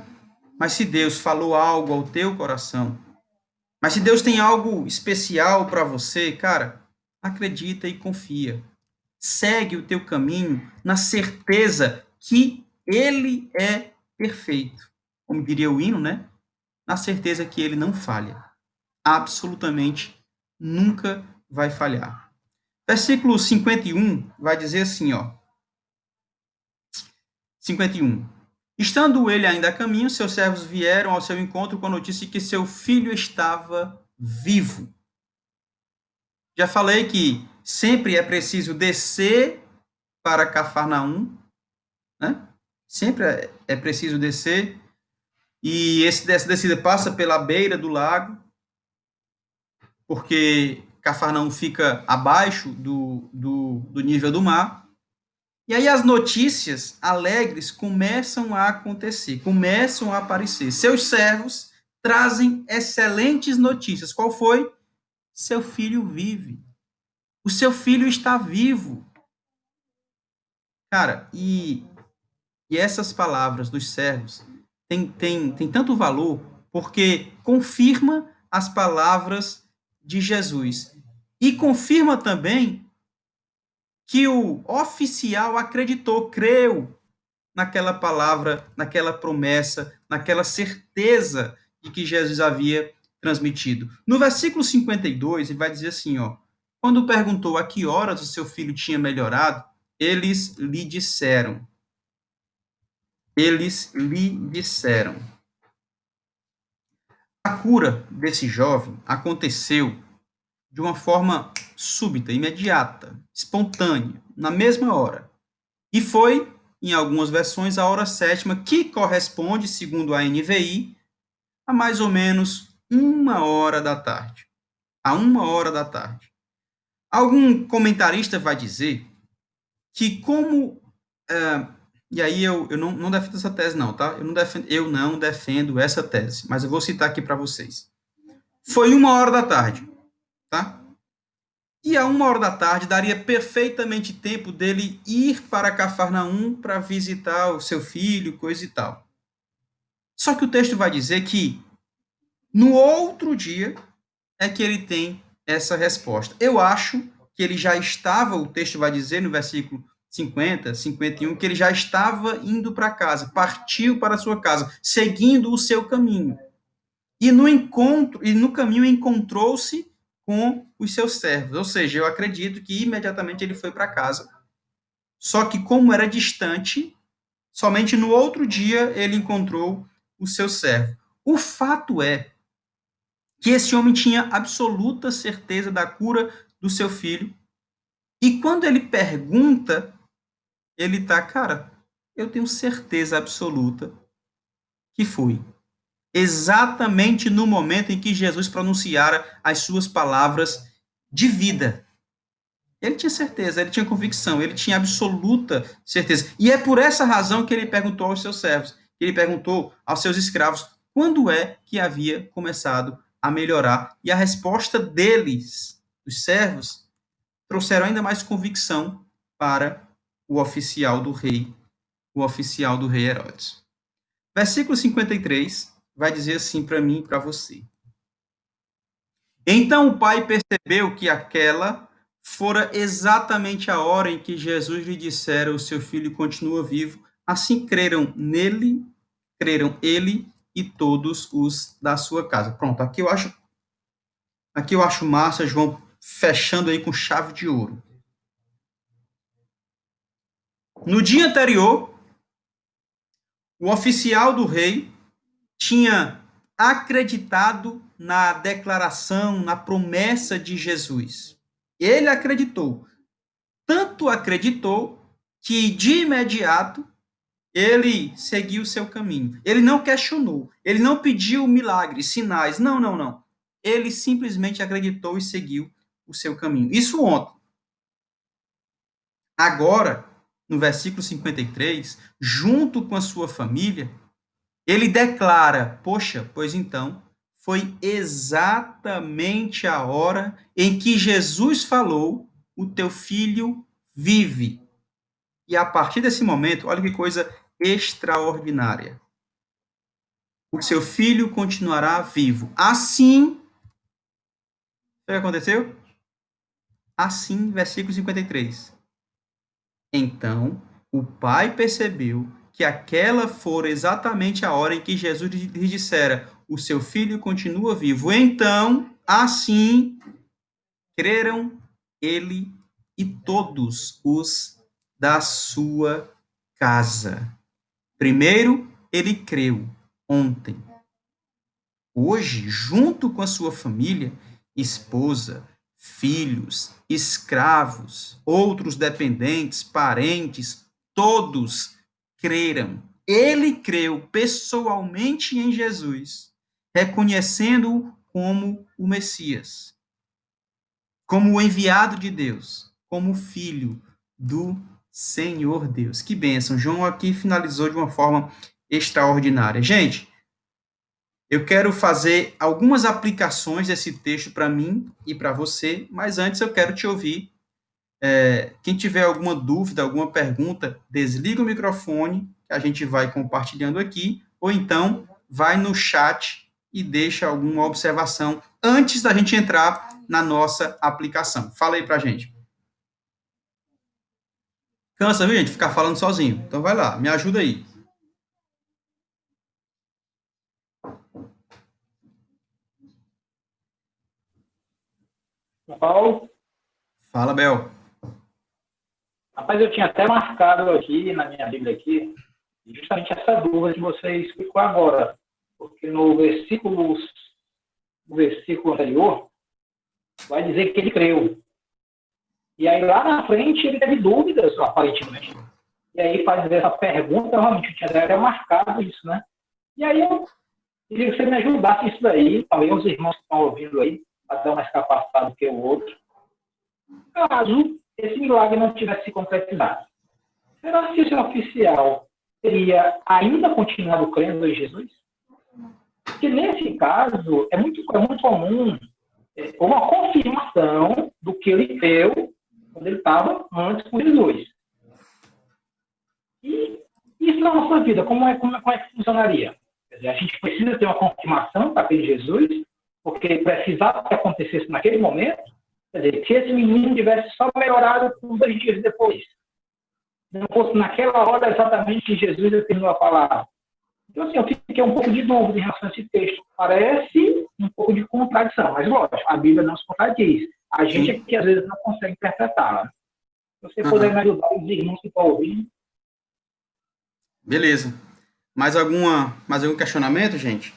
mas se Deus falou algo ao teu coração, mas se Deus tem algo especial para você, cara, acredita e confia. Segue o teu caminho na certeza que ele é perfeito. Como diria o hino, né? Na certeza que ele não falha. Absolutamente nunca vai falhar. Versículo 51 vai dizer assim, ó. 51. Estando ele ainda a caminho, seus servos vieram ao seu encontro com a notícia de que seu filho estava vivo. Já falei que sempre é preciso descer para Cafarnaum, né? Sempre é preciso descer. E essa descida passa pela beira do lago, porque Cafarnaum fica abaixo do nível do mar. E aí as notícias alegres começam a acontecer, começam a aparecer. Seus servos trazem excelentes notícias. Qual foi? Seu filho vive. O seu filho está vivo. Cara, e essas palavras dos servos têm tanto valor porque confirma as palavras de Jesus. E confirma também que o oficial acreditou, creu naquela palavra, naquela promessa, naquela certeza de que Jesus havia transmitido. No versículo 52, ele vai dizer assim, ó: quando perguntou a que horas o seu filho tinha melhorado, eles lhe disseram. Eles lhe disseram. A cura desse jovem aconteceu de uma forma súbita, imediata, espontânea, na mesma hora. E foi, em algumas versões, a hora sétima, que corresponde, segundo a NVI, a mais ou menos 1 hora da tarde. A 1 hora da tarde. Algum comentarista vai dizer que como... e aí eu não defendo essa tese não, tá? Eu não defendo essa tese, mas eu vou citar aqui para vocês. Foi 1 hora da tarde, tá? E a 1 hora da tarde daria perfeitamente tempo dele ir para Cafarnaum para visitar o seu filho, coisa e tal. Só que o texto vai dizer que no outro dia é que ele tem essa resposta. Eu acho que ele já estava, o texto vai dizer no versículo 50, 51, que ele já estava indo para casa, partiu para a sua casa, seguindo o seu caminho. E no caminho encontrou-se com os seus servos. Ou seja, eu acredito que imediatamente ele foi para casa. Só que como era distante, somente no outro dia ele encontrou o seu servo. O fato é que esse homem tinha absoluta certeza da cura do seu filho. E quando ele pergunta, ele tá, cara, eu tenho certeza absoluta que foi. Exatamente no momento em que Jesus pronunciara as suas palavras de vida. Ele tinha certeza, ele tinha convicção, ele tinha absoluta certeza. E é por essa razão que ele perguntou aos seus servos, ele perguntou aos seus escravos, quando é que havia começado a melhorar. E a resposta deles, os servos, trouxeram ainda mais convicção para o oficial do rei Herodes. Versículo 53 vai dizer assim para mim e para você. Então o pai percebeu que aquela fora exatamente a hora em que Jesus lhe dissera: o seu filho continua vivo. Assim creram ele e todos os da sua casa. Pronto, aqui eu acho massa, João, fechando aí com chave de ouro. No dia anterior, o oficial do rei tinha acreditado na declaração, na promessa de Jesus. Ele acreditou. Tanto acreditou que, de imediato, ele seguiu o seu caminho. Ele não questionou. Ele não pediu milagres, sinais. Não, não, não. Ele simplesmente acreditou e seguiu o seu caminho. Isso ontem. Agora, no versículo 53, junto com a sua família, ele declara: poxa, pois então, foi exatamente a hora em que Jesus falou: o teu filho vive. E a partir desse momento, olha que coisa extraordinária. O seu filho continuará vivo. Assim, o que aconteceu? Assim, versículo 53. Então, o pai percebeu que aquela fora exatamente a hora em que Jesus lhe dissera: o seu filho continua vivo. Então, assim, creram ele e todos os da sua casa. Primeiro, ele creu ontem. Hoje, junto com a sua família, esposa, filhos, escravos, outros dependentes, parentes, todos creram. Ele creu pessoalmente em Jesus, reconhecendo-o como o Messias, como o enviado de Deus, como o filho do Senhor Deus. Que bênção. João aqui finalizou de uma forma extraordinária. Gente, eu quero fazer algumas aplicações desse texto para mim e para você, mas antes eu quero te ouvir. Quem tiver alguma dúvida, alguma pergunta, desliga o microfone, que a gente vai compartilhando aqui, ou então vai no chat e deixa alguma observação antes da gente entrar na nossa aplicação. Fala aí para a gente. Cansa, viu, gente, ficar falando sozinho. Então vai lá, me ajuda aí. Paulo, Fala, Bel. rapaz, eu tinha até marcado aqui na minha Bíblia aqui, justamente essa dúvida que você explicou agora, porque no versículo anterior, vai dizer que ele creu. E aí lá na frente ele teve dúvidas, aparentemente. E aí faz essa pergunta, realmente eu tinha até marcado isso, né? E aí eu queria que você me ajudasse isso daí, talvez os irmãos que estão ouvindo aí, para dar mais capacitado que o outro. Caso esse milagre não tivesse se concretizado, será que esse oficial teria ainda continuado crendo em Jesus? Porque nesse caso, é muito comum uma confirmação do que ele creu quando ele estava antes com Jesus. E isso na nossa vida, como é que funcionaria? Quer dizer, a gente precisa ter uma confirmação para aquele Jesus, porque precisava que acontecesse naquele momento. Quer dizer, se esse menino tivesse só melhorado 2 dias depois, não fosse naquela hora exatamente que Jesus determinou a palavra. Então, assim, eu fiquei um pouco de dúvida em relação a esse texto. Parece um pouco de contradição, mas lógico, a Bíblia não se contradiz. A gente é Sim. que às vezes não consegue interpretá-la. Se você puder me Aham. ajudar, os irmãos que estão ouvindo. Beleza. Mais algum questionamento, gente?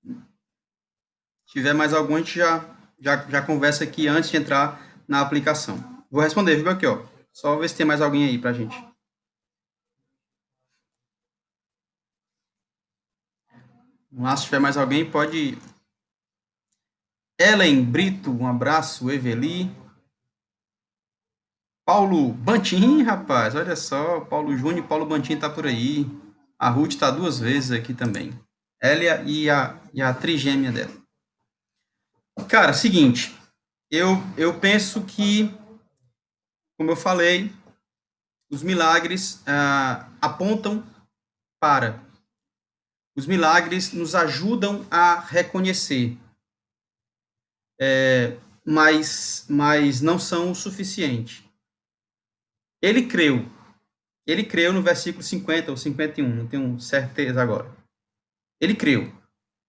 Se tiver mais algum, a gente já conversa aqui antes de entrar na aplicação. Vou responder, viu, aqui, ó. Só ver se tem mais alguém aí pra gente. Vamos lá, se tiver mais alguém, pode. Ellen Brito, um abraço. Eveli. Paulo Bantin, rapaz, olha só. Paulo Júnior e Paulo Bantin tá por aí. A Ruth tá 2 vezes aqui também. Ela e a trigêmea dela. Cara, seguinte. Eu penso que, como eu falei, os milagres apontam para. Os milagres nos ajudam a reconhecer, mas não são o suficiente. Ele creu. Ele creu no versículo 50 ou 51, não tenho certeza agora. Ele creu.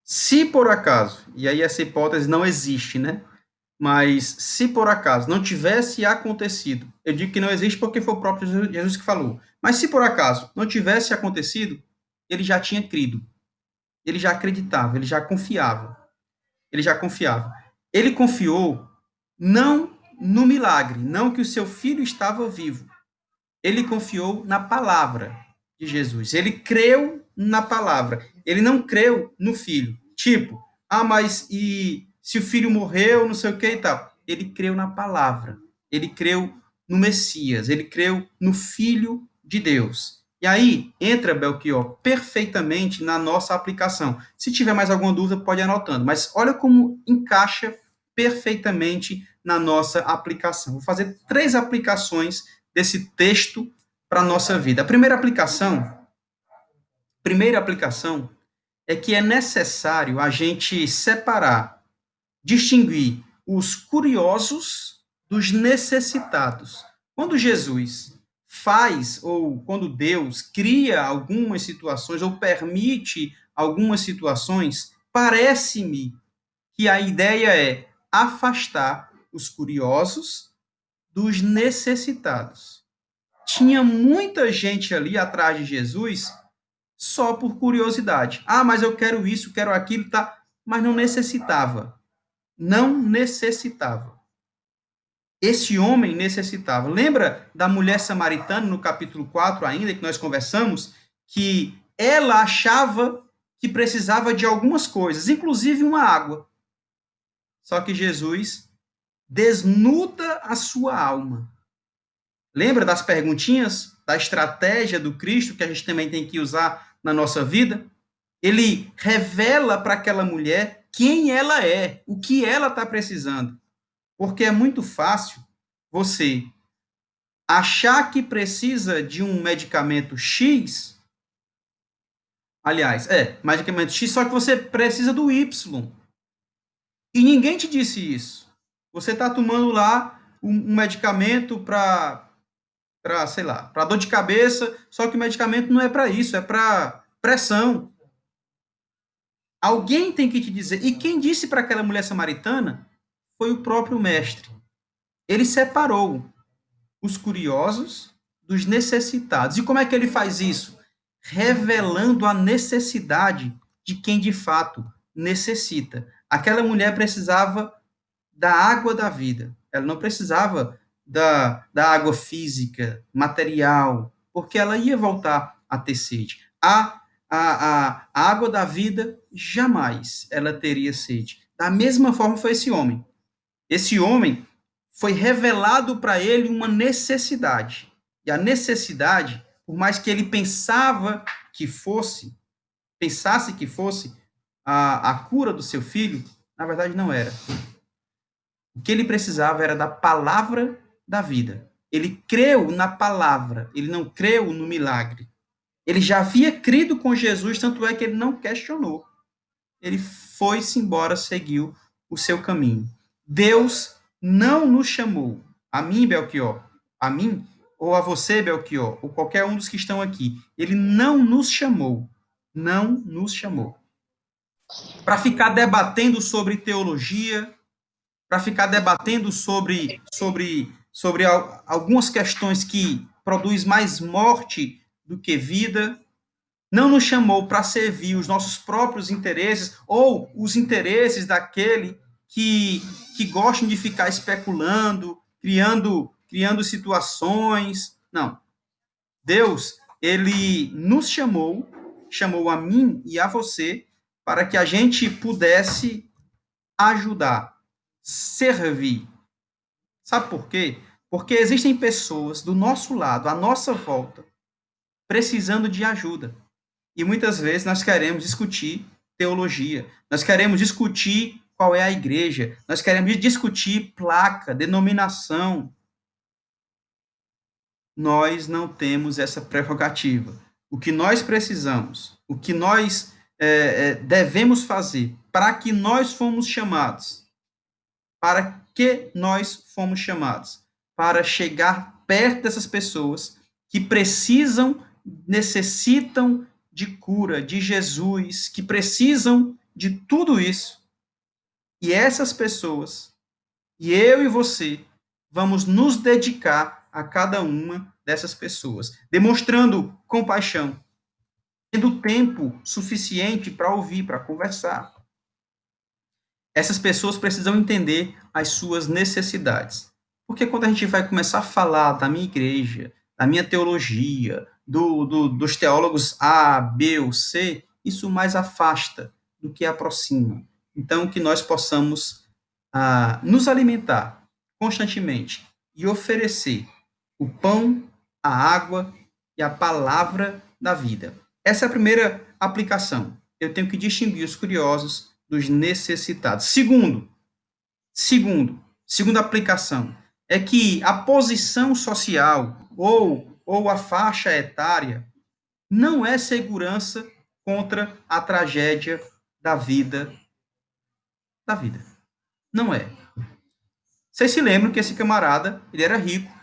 Se por acaso, e aí essa hipótese não existe, né? Mas se por acaso não tivesse acontecido, eu digo que não existe porque foi o próprio Jesus que falou, mas se por acaso não tivesse acontecido, ele já tinha crido. Ele já acreditava, ele já confiava. Ele já confiava. Ele confiou não no milagre, não que o seu filho estava vivo. Ele confiou na palavra de Jesus. Ele creu na palavra. Ele não creu no filho. Tipo, mas e se o filho morreu, não sei o que e tal. Ele creu na palavra. Ele creu no Messias. Ele creu no Filho de Deus. E aí entra, Belchior, perfeitamente na nossa aplicação. Se tiver mais alguma dúvida, pode ir anotando. Mas olha como encaixa perfeitamente na nossa aplicação. Vou fazer 3 aplicações desse texto para a nossa vida. A primeira aplicação é que é necessário a gente separar, distinguir os curiosos dos necessitados. Quando Jesus faz, ou quando Deus cria algumas situações, ou permite algumas situações, parece-me que a ideia é afastar os curiosos dos necessitados. Tinha muita gente ali atrás de Jesus só por curiosidade. Mas eu quero isso, quero aquilo, tá? Mas não necessitava. Não necessitava. Esse homem necessitava. Lembra da mulher samaritana no capítulo 4 ainda, que nós conversamos, que ela achava que precisava de algumas coisas, inclusive uma água. Só que Jesus desnuda a sua alma. Lembra das perguntinhas, da estratégia do Cristo que a gente também tem que usar na nossa vida? Ele revela para aquela mulher quem ela é, o que ela está precisando. Porque é muito fácil você achar que precisa de um medicamento X, aliás, medicamento X, só que você precisa do Y. E ninguém te disse isso. Você está tomando lá um medicamento sei lá, para dor de cabeça, só que o medicamento não é para isso, é para pressão. Alguém tem que te dizer. E quem disse para aquela mulher samaritana foi o próprio mestre. Ele separou os curiosos dos necessitados. E como é que ele faz isso? Revelando a necessidade de quem de fato necessita. Aquela mulher precisava da água da vida. Ela não precisava da água física, material, porque ela ia voltar a ter sede. A água da vida, jamais ela teria sede. Da mesma forma foi esse homem. Esse homem foi revelado para ele uma necessidade. E a necessidade, por mais que ele pensasse que fosse, a cura do seu filho, na verdade não era. O que ele precisava era da palavra da vida. Ele creu na palavra, ele não creu no milagre. Ele já havia crido com Jesus, tanto é que ele não questionou. Ele foi-se embora, seguiu o seu caminho. Deus não nos chamou, a mim, Belchior, a mim, ou a você, Belchior, ou qualquer um dos que estão aqui. Ele não nos chamou, não nos chamou. Para ficar debatendo sobre teologia, para ficar debatendo sobre algumas questões que produz mais morte do que vida, não nos chamou para servir os nossos próprios interesses ou os interesses daquele que gostam de ficar especulando, criando situações. Não. Deus, ele nos chamou a mim e a você para que a gente pudesse ajudar, servir. Sabe por quê? Porque existem pessoas do nosso lado, à nossa volta, precisando de ajuda. E muitas vezes nós queremos discutir teologia, nós queremos discutir qual é a igreja, nós queremos discutir placa, denominação. Nós não temos essa prerrogativa. O que nós precisamos, o que nós devemos fazer para que nós fomos chamados, para que nós fomos chamados, para chegar perto dessas pessoas que precisam, necessitam de cura, de Jesus, que precisam de tudo isso. E essas pessoas, e eu e você, vamos nos dedicar a cada uma dessas pessoas, demonstrando compaixão, tendo tempo suficiente para ouvir, para conversar. Essas pessoas precisam entender as suas necessidades. Porque quando a gente vai começar a falar da minha igreja, da minha teologia, dos teólogos A, B ou C, isso mais afasta do que aproxima. Então, que nós possamos nos alimentar constantemente e oferecer o pão, a água e a palavra da vida. Essa é a primeira aplicação. Eu tenho que distinguir os curiosos dos necessitados. Segunda aplicação é que a posição social ou a faixa etária não é segurança contra a tragédia da vida. Não é. Vocês se lembram que esse camarada, ele era rico,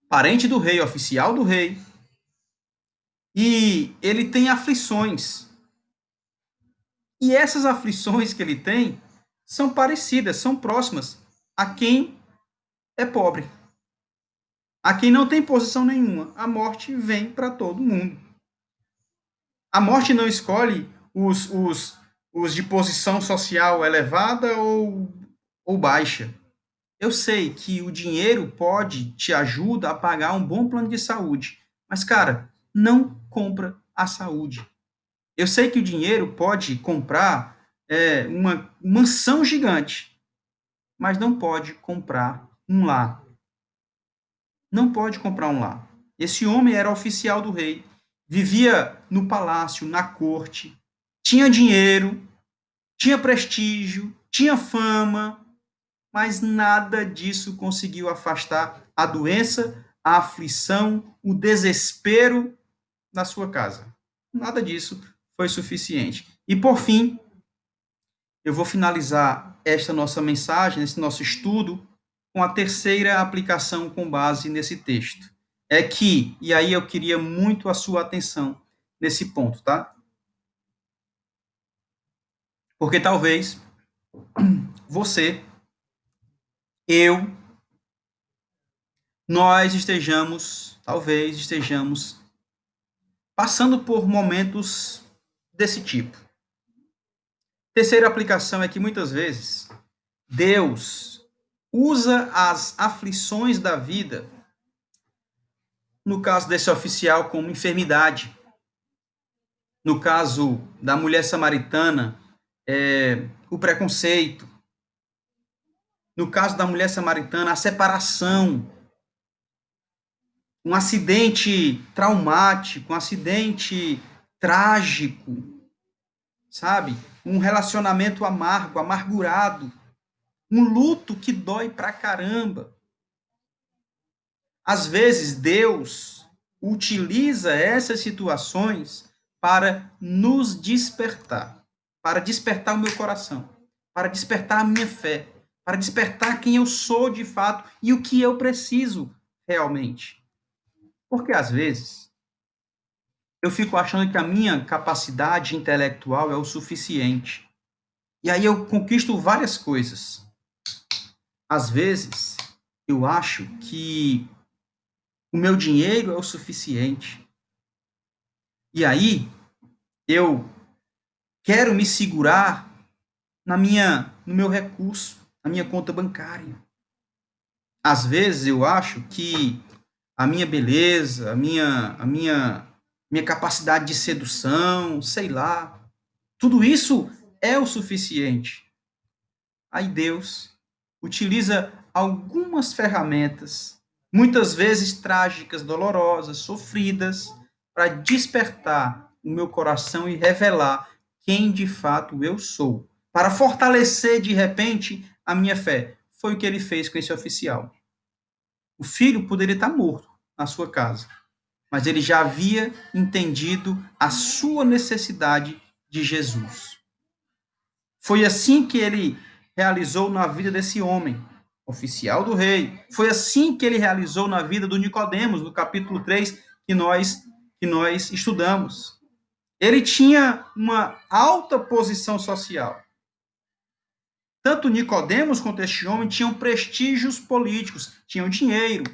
parente do rei, oficial do rei, e ele tem aflições. E essas aflições que ele tem são parecidas, são próximas a quem é pobre. A quem não tem posição nenhuma. A morte vem para todo mundo. A morte não escolhe os de posição social elevada ou baixa. Eu sei que o dinheiro pode te ajudar a pagar um bom plano de saúde, mas, cara, não compra a saúde. Eu sei que o dinheiro pode comprar uma mansão gigante, mas não pode comprar um lar. Não pode comprar um lar. Esse homem era oficial do rei, vivia no palácio, na corte, tinha dinheiro, tinha prestígio, tinha fama, mas nada disso conseguiu afastar a doença, a aflição, o desespero da sua casa. Nada disso foi suficiente. E por fim, eu vou finalizar esta nossa mensagem, esse nosso estudo, com a terceira aplicação com base nesse texto. É que, e aí eu queria muito a sua atenção nesse ponto, tá? Porque talvez você, eu, talvez estejamos passando por momentos desse tipo. Terceira aplicação é que muitas vezes Deus usa as aflições da vida, no caso desse oficial, como enfermidade. No caso da mulher samaritana, o preconceito. No caso da mulher samaritana, a separação. Um acidente traumático, um acidente trágico. sabe? Um relacionamento amargo, amargurado, um luto que dói pra caramba. Às vezes, Deus utiliza essas situações para nos despertar, para despertar o meu coração, para despertar a minha fé, para despertar quem eu sou de fato e o que eu preciso realmente. Porque às vezes eu fico achando que a minha capacidade intelectual é o suficiente. E aí eu conquisto várias coisas. Às vezes eu acho que o meu dinheiro é o suficiente. E aí eu quero me segurar no meu recurso, na minha conta bancária. Às vezes eu acho que a minha beleza, minha capacidade de sedução, sei lá, tudo isso é o suficiente. Aí Deus utiliza algumas ferramentas, muitas vezes trágicas, dolorosas, sofridas, para despertar o meu coração e revelar quem de fato eu sou, para fortalecer de repente a minha fé. Foi o que ele fez com esse oficial. O filho poderia estar morto na sua casa, mas ele já havia entendido a sua necessidade de Jesus. Foi assim que ele realizou na vida desse homem, oficial do rei. Foi assim que ele realizou na vida do Nicodemos, no capítulo 3 que nós estudamos. Ele tinha uma alta posição social. Tanto Nicodemos quanto este homem tinham prestígios políticos, tinham dinheiro,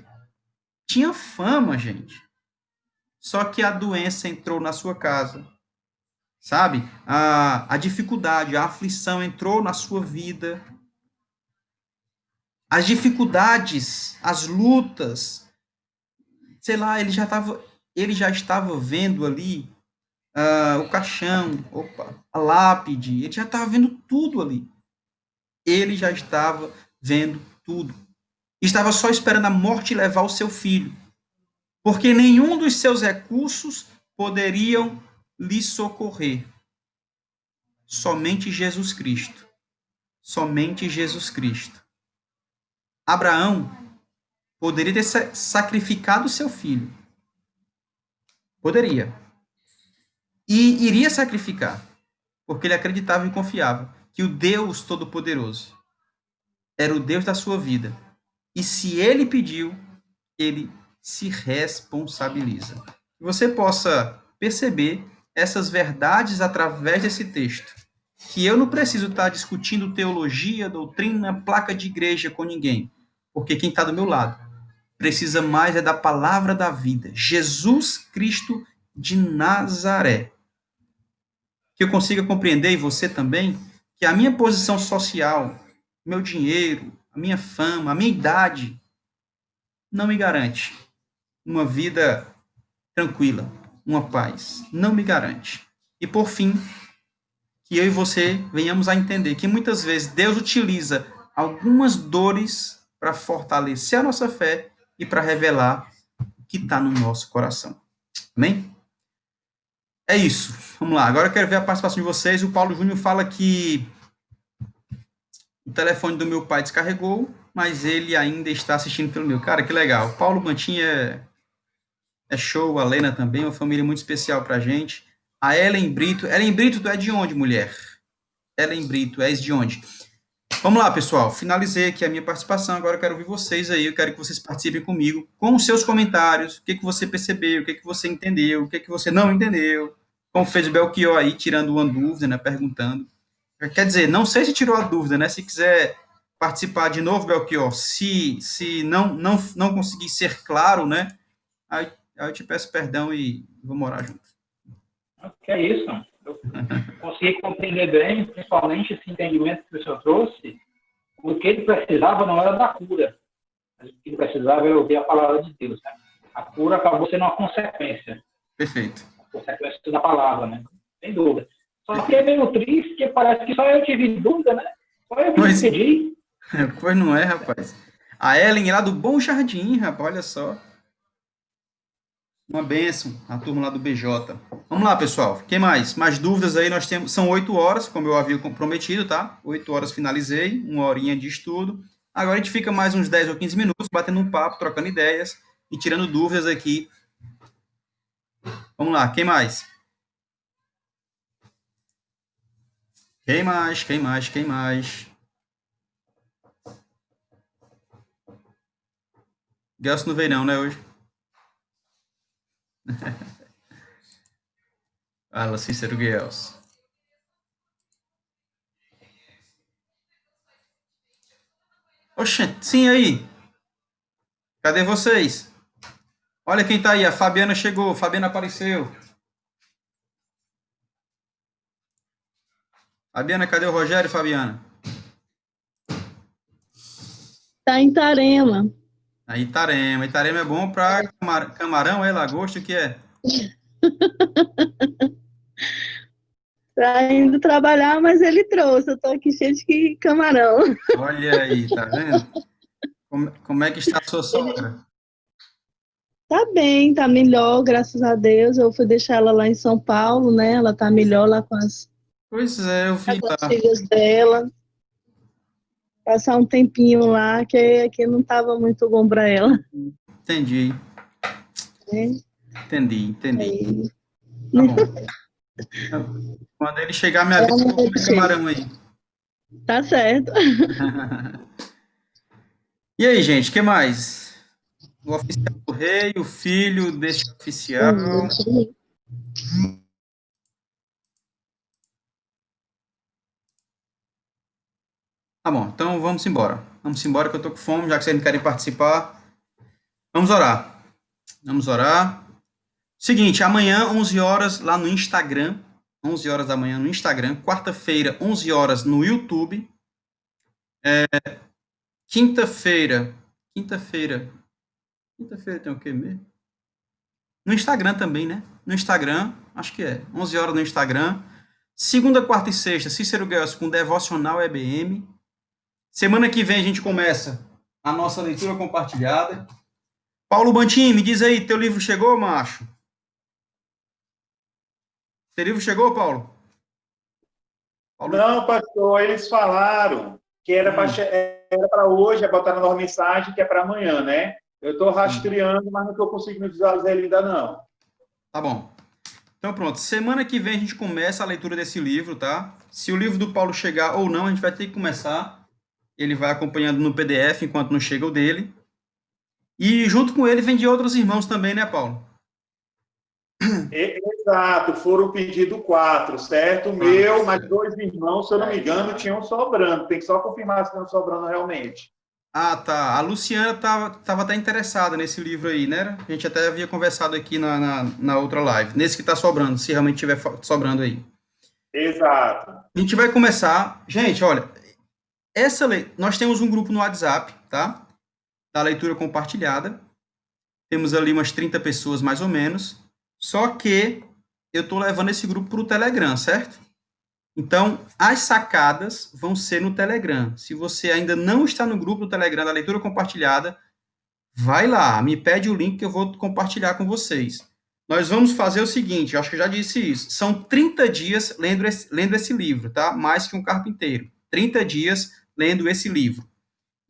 tinha fama, gente. Só que a doença entrou na sua casa, sabe? A dificuldade, a aflição entrou na sua vida. As dificuldades, as lutas, sei lá, ele já estava vendo ali o caixão, opa, a lápide, ele já estava vendo tudo ali. Ele já estava vendo tudo. Estava só esperando a morte levar o seu filho, porque nenhum dos seus recursos poderiam lhe socorrer. Somente Jesus Cristo. Somente Jesus Cristo. Abraão poderia ter sacrificado seu filho. Poderia. E iria sacrificar, porque ele acreditava e confiava que o Deus Todo-Poderoso era o Deus da sua vida. E se ele pediu, ele se responsabiliza. Que você possa perceber essas verdades através desse texto. Que eu não preciso estar discutindo teologia, doutrina, placa de igreja com ninguém. Porque quem está do meu lado precisa mais é da palavra da vida. Jesus Cristo de Nazaré. Que eu consiga compreender, e você também, que a minha posição social, meu dinheiro, a minha fama, a minha idade, não me garante uma vida tranquila, uma paz. Não me garante. E por fim, que eu e você venhamos a entender que muitas vezes Deus utiliza algumas dores para fortalecer a nossa fé e para revelar o que está no nosso coração. Amém? É isso. Vamos lá. Agora eu quero ver a participação de vocês. O Paulo Júnior fala que o telefone do meu pai descarregou, mas ele ainda está assistindo pelo meu. Cara, que legal. Paulo Bantinha é show, a Lena também, uma família muito especial pra gente. A Ellen Brito. Ellen Brito, tu é de onde, mulher? Ellen Brito, és de onde? Vamos lá, pessoal. Finalizei aqui a minha participação. Agora eu quero ouvir vocês aí. Eu quero que vocês participem comigo com os seus comentários. O que, que você percebeu? O que, que você entendeu? O que, que você não entendeu? Como fez o Belchior aí, tirando uma dúvida, né? Perguntando. Quer dizer, não sei se tirou a dúvida, né? Se quiser participar de novo, Belchior, se não conseguir ser claro, né? Aí eu te peço perdão e vamos morar junto. Que é isso. Eu consegui compreender bem, principalmente esse entendimento que o senhor trouxe. O que ele precisava não era da cura, mas o que ele precisava era ouvir a palavra de Deus. Né? A cura acabou sendo uma consequência. Perfeito. A consequência da palavra, né? Sem dúvida. Só que é meio triste, porque parece que só eu tive dúvida, né? Só eu que pedi. Pois não é, rapaz. A Ellen lá do Bom Jardim, rapaz, olha só. Uma bênção, a turma lá do BJ. Vamos lá, pessoal. Quem mais? Mais dúvidas aí? Nós temos. São 8 horas, como eu havia comprometido, tá? 8 horas finalizei, uma horinha de estudo. Agora a gente fica mais uns 10 ou 15 minutos batendo um papo, trocando ideias e tirando dúvidas aqui. Vamos lá, quem mais? Quem mais? Quem mais? Quem mais? Gelson não veio não, né, hoje? Fala, Cícero Gelson. Oxente, sim, aí. Cadê vocês? Olha quem tá aí, a Fabiana chegou, Fabiana apareceu. Fabiana, cadê o Rogério, Fabiana? Tá em Itarema. Aí, Itarema. Itarema é bom para camarão, é? Lagosta, o que é? Tá indo trabalhar, mas ele trouxe. Eu tô aqui cheio de camarão. Olha aí, tá vendo? Como é que está a sua sogra? Tá bem, tá melhor, graças a Deus. Eu fui deixar ela lá em São Paulo, né? Ela tá melhor lá Pois é, eu vi com as lá. filhas dela. Passar um tempinho lá, que não tava muito bom pra ela, Entendi, né? entendi. Aí, Tá bom. Quando ele chegar, me avisa ela que eu não vou vai comer camarão aí. Tá certo. E aí, gente, o que mais? O oficial do rei, o filho deste oficial. Tá bom, então vamos embora. Vamos embora que eu tô com fome, já que vocês não querem participar. Vamos orar. Vamos orar. Seguinte, amanhã, 11 horas, lá no Instagram. 11 horas da manhã no Instagram. Quarta-feira, 11 horas no YouTube. Quinta-feira. Quinta-feira. Quinta-feira tem o quê mesmo? No Instagram também, né? No Instagram, acho que é. 11 horas no Instagram. Segunda, quarta e sexta, Cícero Guelso com Devocional EBM. Semana que vem a gente começa a nossa leitura compartilhada. Paulo Bantim, me diz aí, teu livro chegou, macho? Teu livro chegou, Paulo? Paulo... Não, pastor, eles falaram que era para hoje, botaram na mensagem que é para amanhã, né? Eu estou rastreando, mas não estou conseguindo visualizar ele ainda não. Tá bom. Então pronto, semana que vem a gente começa a leitura desse livro, tá? Se o livro do Paulo chegar ou não, a gente vai ter que começar. Ele vai acompanhando no PDF enquanto não chega o dele. E junto com ele vem de outros irmãos também, né, Paulo? Exato, foram pedido 4, certo? Meu, mas 2 irmãos, se eu não me engano, tinham sobrando. Tem que só confirmar se estão sobrando realmente. Ah, tá. A Luciana tava até interessada nesse livro aí, né? A gente até havia conversado aqui na outra live. Nesse que tá sobrando, se realmente tiver sobrando aí. Exato. A gente vai começar. Gente, olha, nós temos um grupo no WhatsApp, tá? Da leitura compartilhada. Temos ali umas 30 pessoas, mais ou menos. Só que eu tô levando esse grupo para o Telegram, certo? Então, as sacadas vão ser no Telegram. Se você ainda não está no grupo do Telegram da leitura compartilhada, vai lá, me pede o link que eu vou compartilhar com vocês. Nós vamos fazer o seguinte, eu acho que eu já disse isso, são 30 dias lendo esse livro, tá? Mais que um carpinteiro. 30 dias lendo esse livro.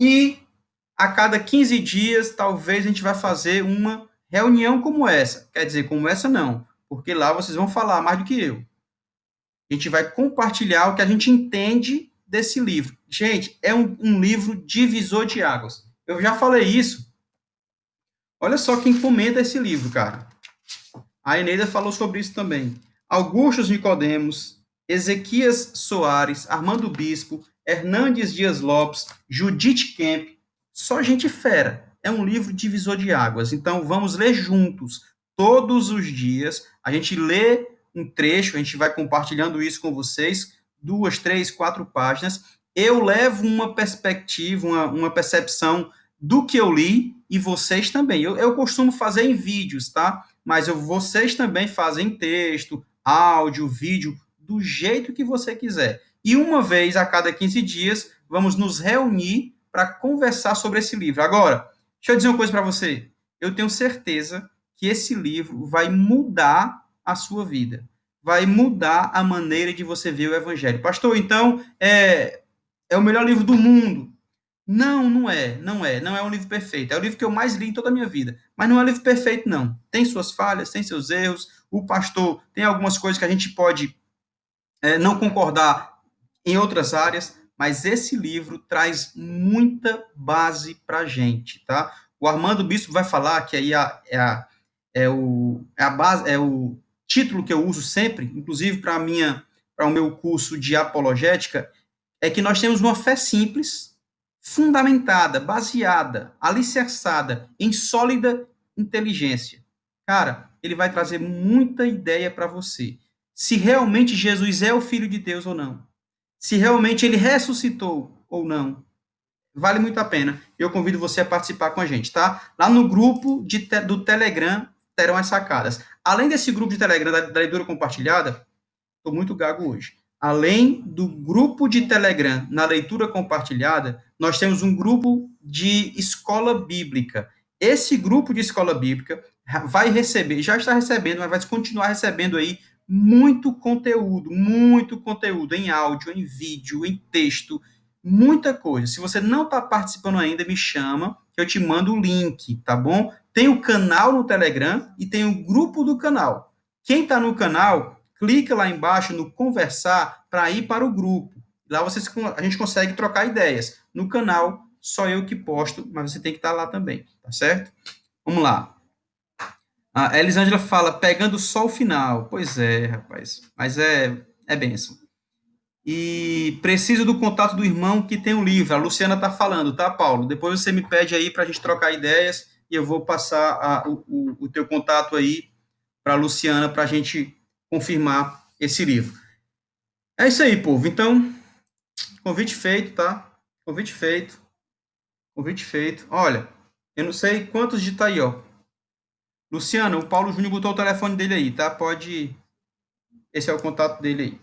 E a cada 15 dias, talvez a gente vai fazer uma reunião como essa. Quer dizer, como essa não, porque lá vocês vão falar mais do que eu. A gente vai compartilhar o que a gente entende desse livro. Gente, é um livro divisor de águas. Eu já falei isso. Olha só quem comenta esse livro, cara. A Eneida falou sobre isso também. Augustus Nicodemos, Ezequias Soares, Armando Bispo, Hernandes Dias Lopes, Judith Kemp, só gente fera. É um livro divisor de águas. Então, vamos ler juntos, todos os dias. A gente lê um trecho, a gente vai compartilhando isso com vocês, 2, 3, 4 páginas. Eu levo uma perspectiva, uma percepção do que eu li e vocês também. Eu costumo fazer em vídeos, tá? Mas vocês também fazem texto, áudio, vídeo, do jeito que você quiser. E uma vez a cada 15 dias, vamos nos reunir para conversar sobre esse livro. Agora, deixa eu dizer uma coisa para você. Eu tenho certeza que esse livro vai mudar a sua vida, vai mudar a maneira de você ver o evangelho. Pastor, então, é o melhor livro do mundo. Não, não é um livro perfeito. É o livro que eu mais li em toda a minha vida. Mas não é um livro perfeito, não. Tem suas falhas, tem seus erros. O pastor tem algumas coisas que a gente pode não concordar em outras áreas, mas esse livro traz muita base para a gente, tá? O Armando Bispo vai falar que aí é o título que eu uso sempre, inclusive para o meu curso de apologética, é que nós temos uma fé simples, fundamentada, baseada, alicerçada em sólida inteligência. Cara, ele vai trazer muita ideia para você. Se realmente Jesus é o Filho de Deus ou não. Se realmente ele ressuscitou ou não. Vale muito a pena. Eu convido você a participar com a gente, tá? Lá no grupo do Telegram terão as sacadas. Além desse grupo de Telegram da leitura compartilhada, estou muito gago hoje. Além do grupo de Telegram na leitura compartilhada, nós temos um grupo de escola bíblica. Esse grupo de escola bíblica vai receber, já está recebendo, mas vai continuar recebendo aí muito conteúdo em áudio, em vídeo, em texto, muita coisa. Se você não está participando ainda, me chama, que eu te mando o link, tá bom? Tem o canal no Telegram e tem o grupo do canal. Quem está no canal, clica lá embaixo no conversar para ir para o grupo. Lá a gente consegue trocar ideias. No canal, só eu que posto, mas você tem que estar lá também, tá certo? Vamos lá. A Elisângela fala, pegando só o final. Pois é, rapaz. Mas é bênção. E preciso do contato do irmão que tem o livro. A Luciana está falando, tá, Paulo? Depois você me pede aí para a gente trocar ideias e eu vou passar o teu contato aí para a Luciana para a gente confirmar esse livro. É isso aí, povo. Então, convite feito, tá? Convite feito. Convite feito. Olha, eu não sei quantos de tá aí, ó. Luciana, o Paulo Júnior botou o telefone dele aí, tá? Pode... Esse é o contato dele aí.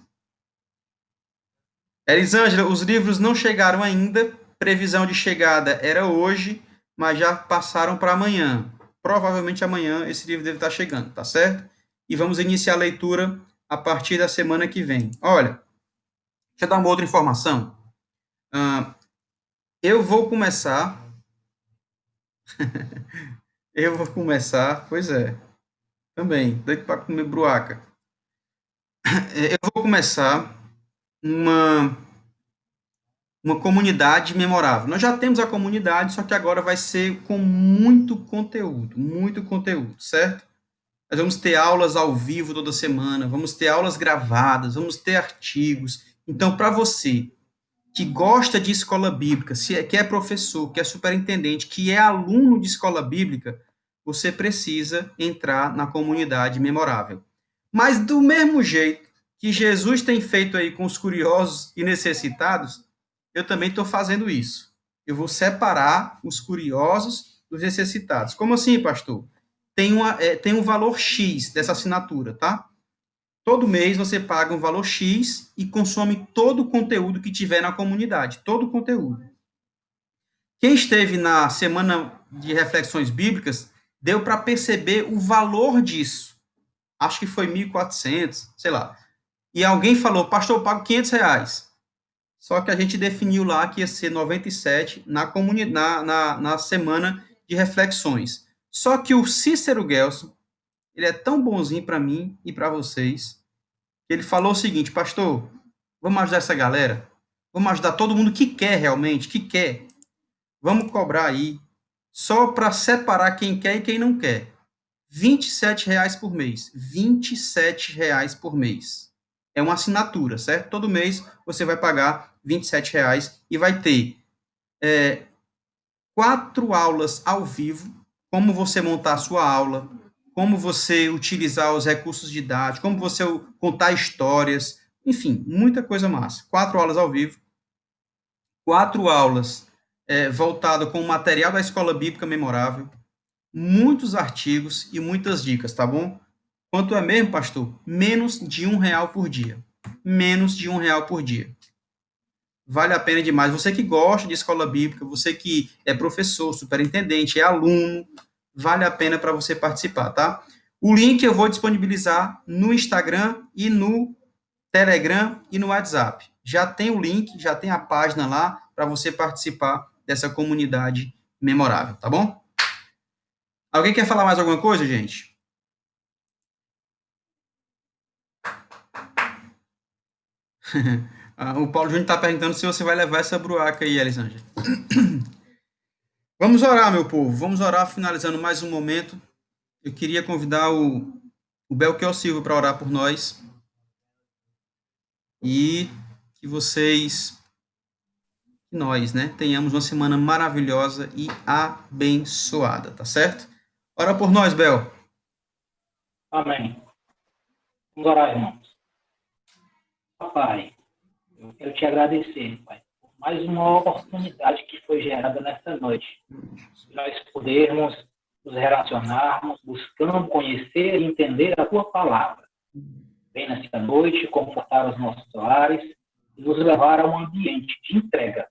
Elisângela, os livros não chegaram ainda. Previsão de chegada era hoje, mas já passaram para amanhã. Provavelmente amanhã esse livro deve estar chegando, tá certo? E vamos iniciar a leitura a partir da semana que vem. Olha, deixa eu dar uma outra informação. Eu vou começar... pois é, também, doido para comer bruaca. Eu vou começar uma comunidade memorável. Nós já temos a comunidade, só que agora vai ser com muito conteúdo, certo? Nós vamos ter aulas ao vivo toda semana, vamos ter aulas gravadas, vamos ter artigos. Então, para você que gosta de escola bíblica, que é professor, que é superintendente, que é aluno de escola bíblica, você precisa entrar na comunidade memorável. Mas do mesmo jeito que Jesus tem feito aí com os curiosos e necessitados, eu também estou fazendo isso. Eu vou separar os curiosos dos necessitados. Como assim, pastor? Tem um valor X dessa assinatura, tá? Todo mês você paga um valor X e consome todo o conteúdo que tiver na comunidade, todo o conteúdo. Quem esteve na semana de reflexões bíblicas deu para perceber o valor disso. Acho que foi 1.400, sei lá. E alguém falou, pastor, eu pago R$500. Só que a gente definiu lá que ia ser 97 na semana de reflexões. Só que o Cícero Gelson, ele é tão bonzinho para mim e para vocês, que ele falou o seguinte, pastor, vamos ajudar essa galera? Vamos ajudar todo mundo que quer realmente, que quer. Vamos cobrar aí, só para separar quem quer e quem não quer. R$27 por mês. R$27 por mês. É uma assinatura, certo? Todo mês você vai pagar R$27 e vai ter 4 aulas ao vivo, como você montar a sua aula, como você utilizar os recursos didáticos, como você contar histórias, enfim, muita coisa massa. 4 aulas ao vivo, 4 aulas voltadas com o material da Escola Bíblica Memorável, muitos artigos e muitas dicas, tá bom? Quanto é mesmo, pastor? Menos de R$1 por dia. Menos de R$1 por dia. Vale a pena demais. Você que gosta de escola bíblica, você que é professor, superintendente, é aluno, vale a pena para você participar, tá? O link eu vou disponibilizar no Instagram e no Telegram e no WhatsApp. Já tem o link, já tem a página lá para você participar dessa comunidade memorável, tá bom? Alguém quer falar mais alguma coisa, gente? O Paulo Júnior está perguntando se você vai levar essa bruaca aí, Elisângela. Vamos orar, meu povo. Vamos orar, finalizando mais um momento. Eu queria convidar o Belchior Silva para orar por nós. E que nós, né, tenhamos uma semana maravilhosa e abençoada, tá certo? Ora por nós, Bel. Amém. Vamos orar, irmãos. Papai, eu quero te agradecer, Pai, por mais uma oportunidade que foi gerada nesta noite. Nós podermos nos relacionarmos, buscando conhecer e entender a Tua palavra. Vem nesta noite confortar os nossos lares e nos levar a um ambiente de entrega,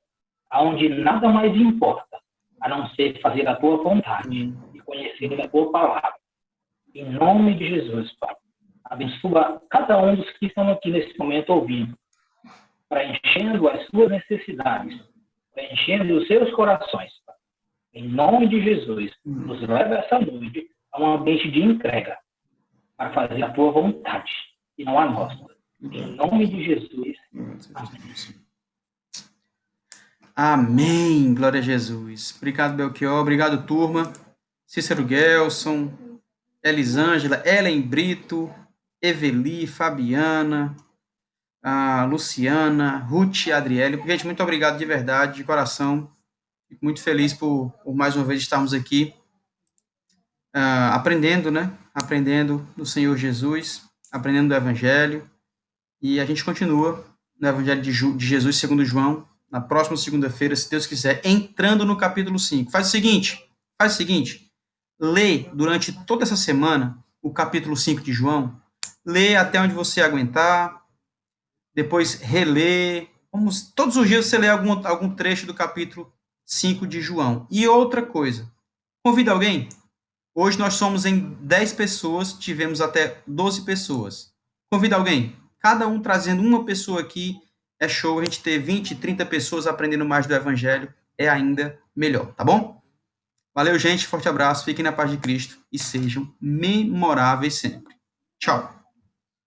onde nada mais importa, a não ser fazer a Tua vontade e conhecer a Tua palavra. Em nome de Jesus, Pai. Abençoa cada um dos que estão aqui nesse momento ouvindo, preenchendo as suas necessidades, preenchendo os seus corações. Pai. Em nome de Jesus, nos leva essa noite a um ambiente de entrega, para fazer a Tua vontade e não a nossa. Em nome de Jesus. Amém. Amém. Glória a Jesus. Obrigado, Belchior. Obrigado, turma. Cícero Gelson, Elisângela, Ellen Brito, Eveli, Fabiana, a Luciana, Ruth e Adriele. Gente, muito obrigado de verdade, de coração. Fico muito feliz por mais uma vez estarmos aqui aprendendo, né? Aprendendo do Senhor Jesus, aprendendo do Evangelho. E a gente continua no Evangelho de Jesus segundo João, na próxima segunda-feira, se Deus quiser, entrando no capítulo 5. Faz o seguinte, lê durante toda essa semana o capítulo 5 de João, lê até onde você aguentar, depois relê, todos os dias você lê algum trecho do capítulo 5 de João. E outra coisa, convida alguém. Hoje nós somos em 10 pessoas, tivemos até 12 pessoas. Convida alguém. Cada um trazendo uma pessoa aqui, é show. A gente ter 20, 30 pessoas aprendendo mais do Evangelho é ainda melhor, tá bom? Valeu, gente. Forte abraço. Fiquem na paz de Cristo e sejam memoráveis sempre. Tchau.